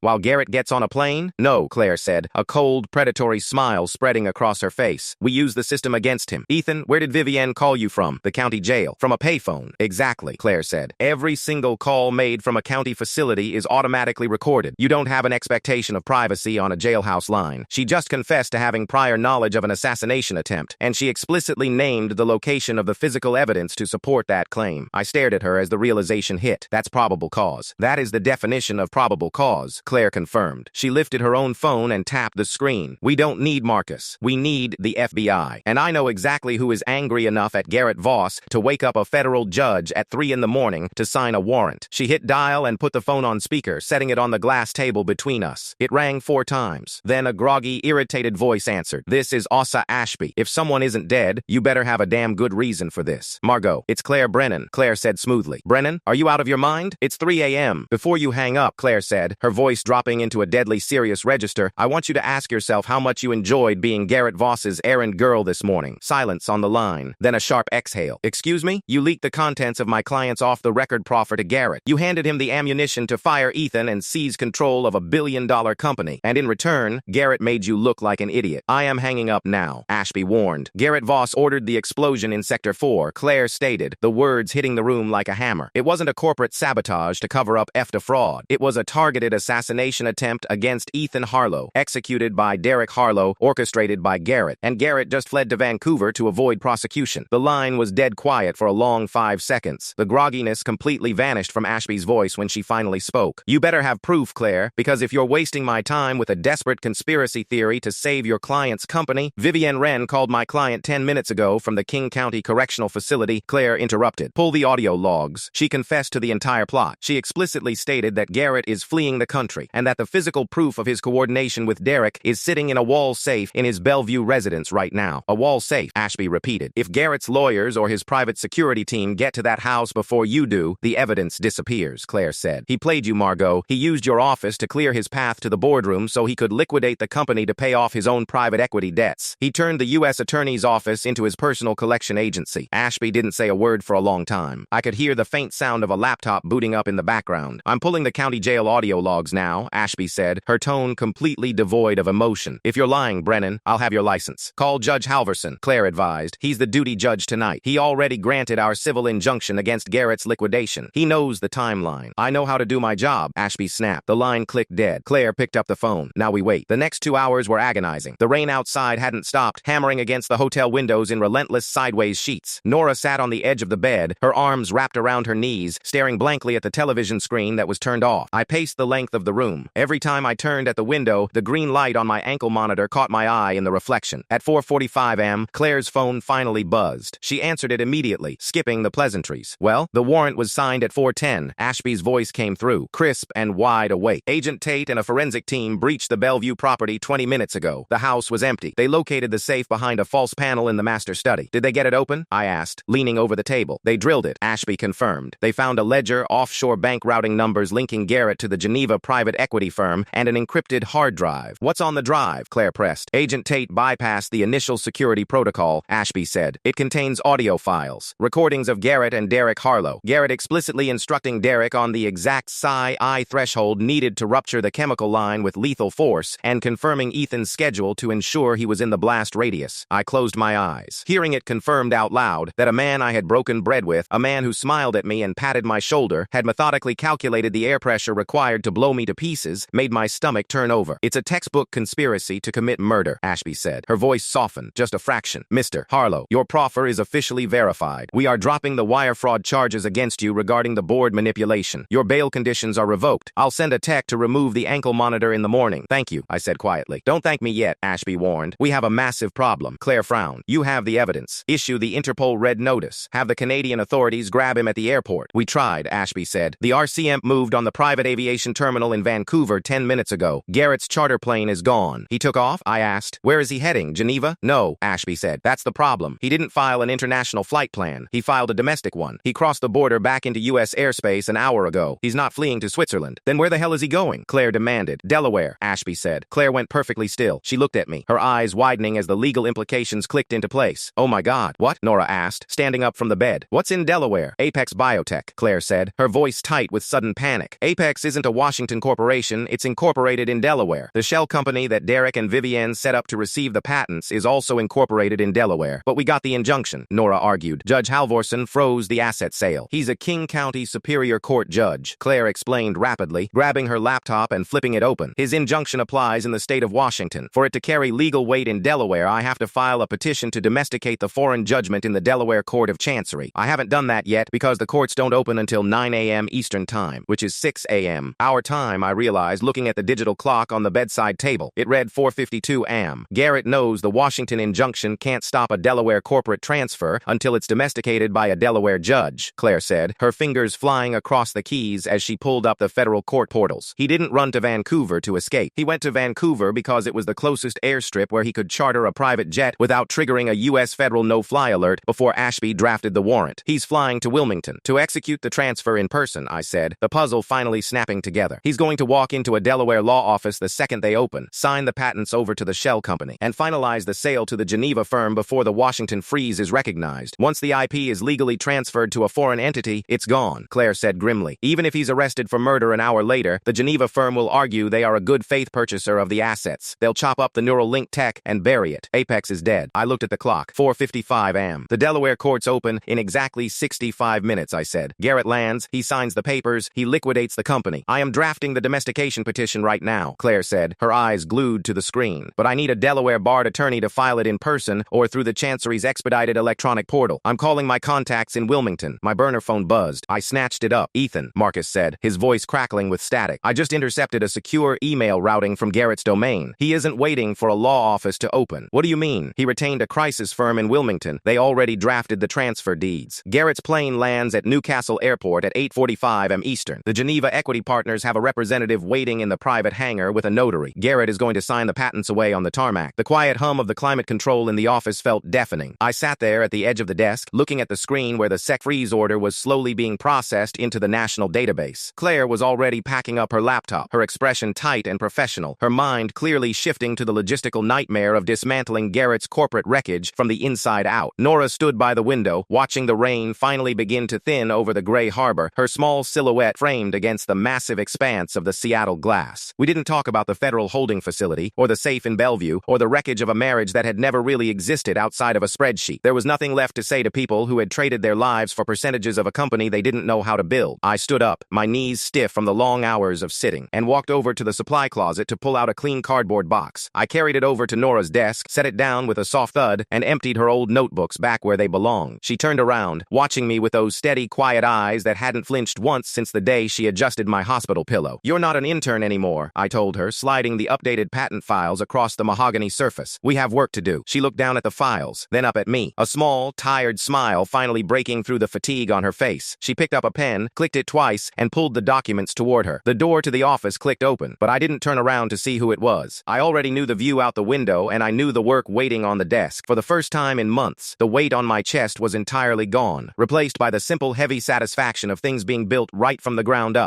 A: "While Garrett gets on a plane?" "No," Claire said, a cold, predatory smile spreading across her face. "We use the system against him." "Ethan, where did Vivienne call you from?" "The county jail." "From a payphone?" "Exactly," Claire said. "Every single call made from a county facility is automatically recorded. You don't have an expectation of privacy on a jailhouse line. She just confessed to having prior knowledge of an assassination attempt, and she explicitly named the location of the physical evidence to support that claim." I stared at her as the realization hit. "That's probable cause." "That is the definition of probable cause," Claire confirmed. She lifted her own phone and tapped the screen. "We don't need Marcus. We need the FBI. And I know exactly who is angry enough at Garrett Voss to wake up a federal judge at 3 in the morning to sign a warrant." She hit dial and put the phone on speaker, setting it on the glass table between us. It rang rang 4 times. Then a groggy, irritated voice answered. This is Ossa Ashby. If someone isn't dead, you better have a damn good reason for this. Margot, it's Claire Brennan, Claire said smoothly. Brennan, are you out of your mind? It's 3 a.m. Before you hang up, Claire said, her voice dropping into a deadly serious register, I want you to ask yourself how much you enjoyed being Garrett Voss's errand girl this morning. Silence on the line. Then a sharp exhale. Excuse me? You leaked the contents of my client's off-the-record proffer to Garrett. You handed him the ammunition to fire Ethan and seize control of a billion-dollar company. And in return, Garrett made you look like an idiot. I am hanging up now, Ashby warned. Garrett Voss ordered the explosion in Sector 4, Claire stated, the words hitting the room like a hammer. It wasn't a corporate sabotage to cover up EFTA fraud. It was a targeted assassination attempt against Ethan Harlow, executed by Derek Harlow, orchestrated by Garrett, and Garrett just fled to Vancouver to avoid prosecution. The line was dead quiet for a long 5 seconds. The grogginess completely vanished from Ashby's voice when she finally spoke. You better have proof, Claire, because if you're wasting my time with a desperate conspiracy theory to save your client's company, Vivienne Wren called my client 10 minutes ago from the King County Correctional Facility, Claire interrupted. Pull the audio logs. She confessed to the entire plot. She explicitly stated that Garrett is fleeing the country and that the physical proof of his coordination with Derek is sitting in a wall safe in his Bellevue residence right now. A wall safe, Ashby repeated. If Garrett's lawyers or his private security team get to that house before you do, the evidence disappears, Claire said. He played you, Margot. He used your office to clear his path to the boardroom so he could liquidate the company to pay off his own private equity debts. He turned the U.S. Attorney's office into his personal collection agency. Ashby didn't say a word for a long time. I could hear the faint sound of a laptop booting up in the background. I'm pulling the county jail audio logs now, Ashby said, her tone completely devoid of emotion. If you're lying, Brennan, I'll have your license. Call Judge Halverson, Claire advised. He's the duty judge tonight. He already granted our civil injunction against Garrett's liquidation. He knows the timeline. I know how to do my job, Ashby snapped. The line clicked dead. Claire picked up the phone. Now we wait. The next 2 hours were agonizing. The rain outside hadn't stopped, hammering against the hotel windows in relentless sideways sheets. Nora sat on the edge of the bed, her arms wrapped around her knees, staring blankly at the television screen that was turned off. I paced the length of the room. Every time I turned at the window, the green light on my ankle monitor caught my eye in the reflection. At 4:45 a.m., Claire's phone finally buzzed. She answered it immediately, skipping the pleasantries. Well, the warrant was signed at 4:10. Ashby's voice came through, crisp and wide awake. Agent Tate and a forensic team breached the Bellevue property 20 minutes ago. The house was empty. They located the safe behind a false panel in the master study. Did they get it open? I asked, leaning over the table. They drilled it, Ashby confirmed. They found a ledger, offshore bank routing numbers linking Garrett to the Geneva private equity firm, and an encrypted hard drive. What's on the drive? Claire pressed. Agent Tate bypassed the initial security protocol, Ashby said. It contains audio files, recordings of Garrett and Derek Harlow. Garrett explicitly instructing Derek on the exact psi-I threshold needed to rupture the chemical line with lethal force, and confirming Ethan's schedule to ensure he was in the blast radius. I closed my eyes, hearing it confirmed out loud that a man I had broken bread with, a man who smiled at me and patted my shoulder, had methodically calculated the air pressure required to blow me to pieces, made my stomach turn over. It's a textbook conspiracy to commit murder, Ashby said. Her voice softened, just a fraction. Mr. Harlow, your proffer is officially verified. We are dropping the wire fraud charges against you regarding the board manipulation. Your bail conditions are revoked. I'll send a tech to remove the ankle monitor in the morning. Thank you, I said quietly. Don't thank me yet, Ashby warned. We have a massive problem. Claire frowned. You have the evidence. Issue the Interpol red notice. Have the Canadian authorities grab him at the airport. We tried, Ashby said. The RCM moved on the private aviation terminal in Vancouver 10 minutes ago. Garrett's charter plane is gone. He took off? I asked. Where is he heading? Geneva? No, Ashby said. That's the problem. He didn't file an international flight plan. He filed a domestic one. He crossed the border back into U.S. airspace an hour ago. He's not fleeing to Switzerland. Then where the hell is he going? Claire demanded. Delaware, Ashby said. Claire went perfectly still. She looked at me, her eyes widening as the legal implications clicked into place. Oh my God. What? Nora asked, standing up from the bed. What's in Delaware? Apex Biotech, Claire said, her voice tight with sudden panic. Apex isn't a Washington corporation. It's incorporated in Delaware. The shell company that Derek and Vivienne set up to receive the patents is also incorporated in Delaware. But we got the injunction, Nora argued. Judge Halvorson froze the asset sale. He's a King County Superior Court judge, Claire explained rapidly, grabbing her laptop and flipping it open. His injunction applies in the state of Washington. For it to carry legal weight in Delaware, I have to file a petition to domesticate the foreign judgment in the Delaware Court of Chancery. I haven't done that yet because the courts don't open until 9 a.m. Eastern Time, which is 6 a.m. our time, I realized, looking at the digital clock on the bedside table. It read 4:52 a.m. Garrett knows the Washington injunction can't stop a Delaware corporate transfer until it's domesticated by a Delaware judge, Claire said, her fingers flying across the keys as she pulled up the federal court portals. He didn't run to Vancouver Vancouver to escape. He went to Vancouver because it was the closest airstrip where he could charter a private jet without triggering a U.S. federal no-fly alert before Ashby drafted the warrant. He's flying to Wilmington to execute the transfer in person, I said, the puzzle finally snapping together. He's going to walk into a Delaware law office the second they open, sign the patents over to the shell company, and finalize the sale to the Geneva firm before the Washington freeze is recognized. Once the IP is legally transferred to a foreign entity, it's gone, Claire said grimly. Even if he's arrested for murder an hour later, the Geneva firm will argue they are a good faith purchaser of the assets. They'll chop up the neural link tech and bury it. Apex is dead. I looked at the clock. 4:55 am. The Delaware courts open in exactly 65 minutes, I said. Garrett lands, he signs the papers, he liquidates the company. I am drafting the domestication petition right now, Claire said, her eyes glued to the screen. But I need a Delaware barred attorney to file it in person or through the Chancery's expedited electronic portal. I'm calling my contacts in Wilmington. My burner phone buzzed. I snatched it up. Ethan, Marcus said, his voice crackling with static. I just intercepted a secure email routing from Garrett's domain. He isn't waiting for a law office to open. What do you mean? He retained a crisis firm in Wilmington. They already drafted the transfer deeds. Garrett's plane lands at Newcastle Airport at 8:45 am Eastern. The Geneva equity partners have a representative waiting in the private hangar with a notary. Garrett is going to sign the patents away on the tarmac. The quiet hum of the climate control in the office felt deafening. I sat there at the edge of the desk, looking at the screen where the SEC freeze order was slowly being processed into the national database. Claire was already packing up her laptop, her expression tight and professional, her mind clearly shifting to the logistical nightmare of dismantling Garrett's corporate wreckage from the inside out. Nora stood by the window, watching the rain finally begin to thin over the gray harbor, her small silhouette framed against the massive expanse of the Seattle glass. We didn't talk about the federal holding facility, or the safe in Bellevue, or the wreckage of a marriage that had never really existed outside of a spreadsheet. There was nothing left to say to people who had traded their lives for percentages of a company they didn't know how to build. I stood up, my knees stiff from the long hours of sitting, and walked over to the supply closet to pull out a clean cardboard box. I carried it over to Nora's desk, set it down with a soft thud, and emptied her old notebooks back where they belonged. She turned around, watching me with those steady, quiet eyes that hadn't flinched once since the day she adjusted my hospital pillow. You're not an intern anymore, I told her, sliding the updated patent files across the mahogany surface. We have work to do. She looked down at the files, then up at me, a small, tired smile finally breaking through the fatigue on her face. She picked up a pen, clicked it twice, and pulled the documents toward her. The door to the office clicked open, but I didn't turn around to see who it was. I already knew the view out the window, and I knew the work waiting on the desk. For the first time in months, the weight on my chest was entirely gone, replaced by the simple, heavy satisfaction of things being built right from the ground up.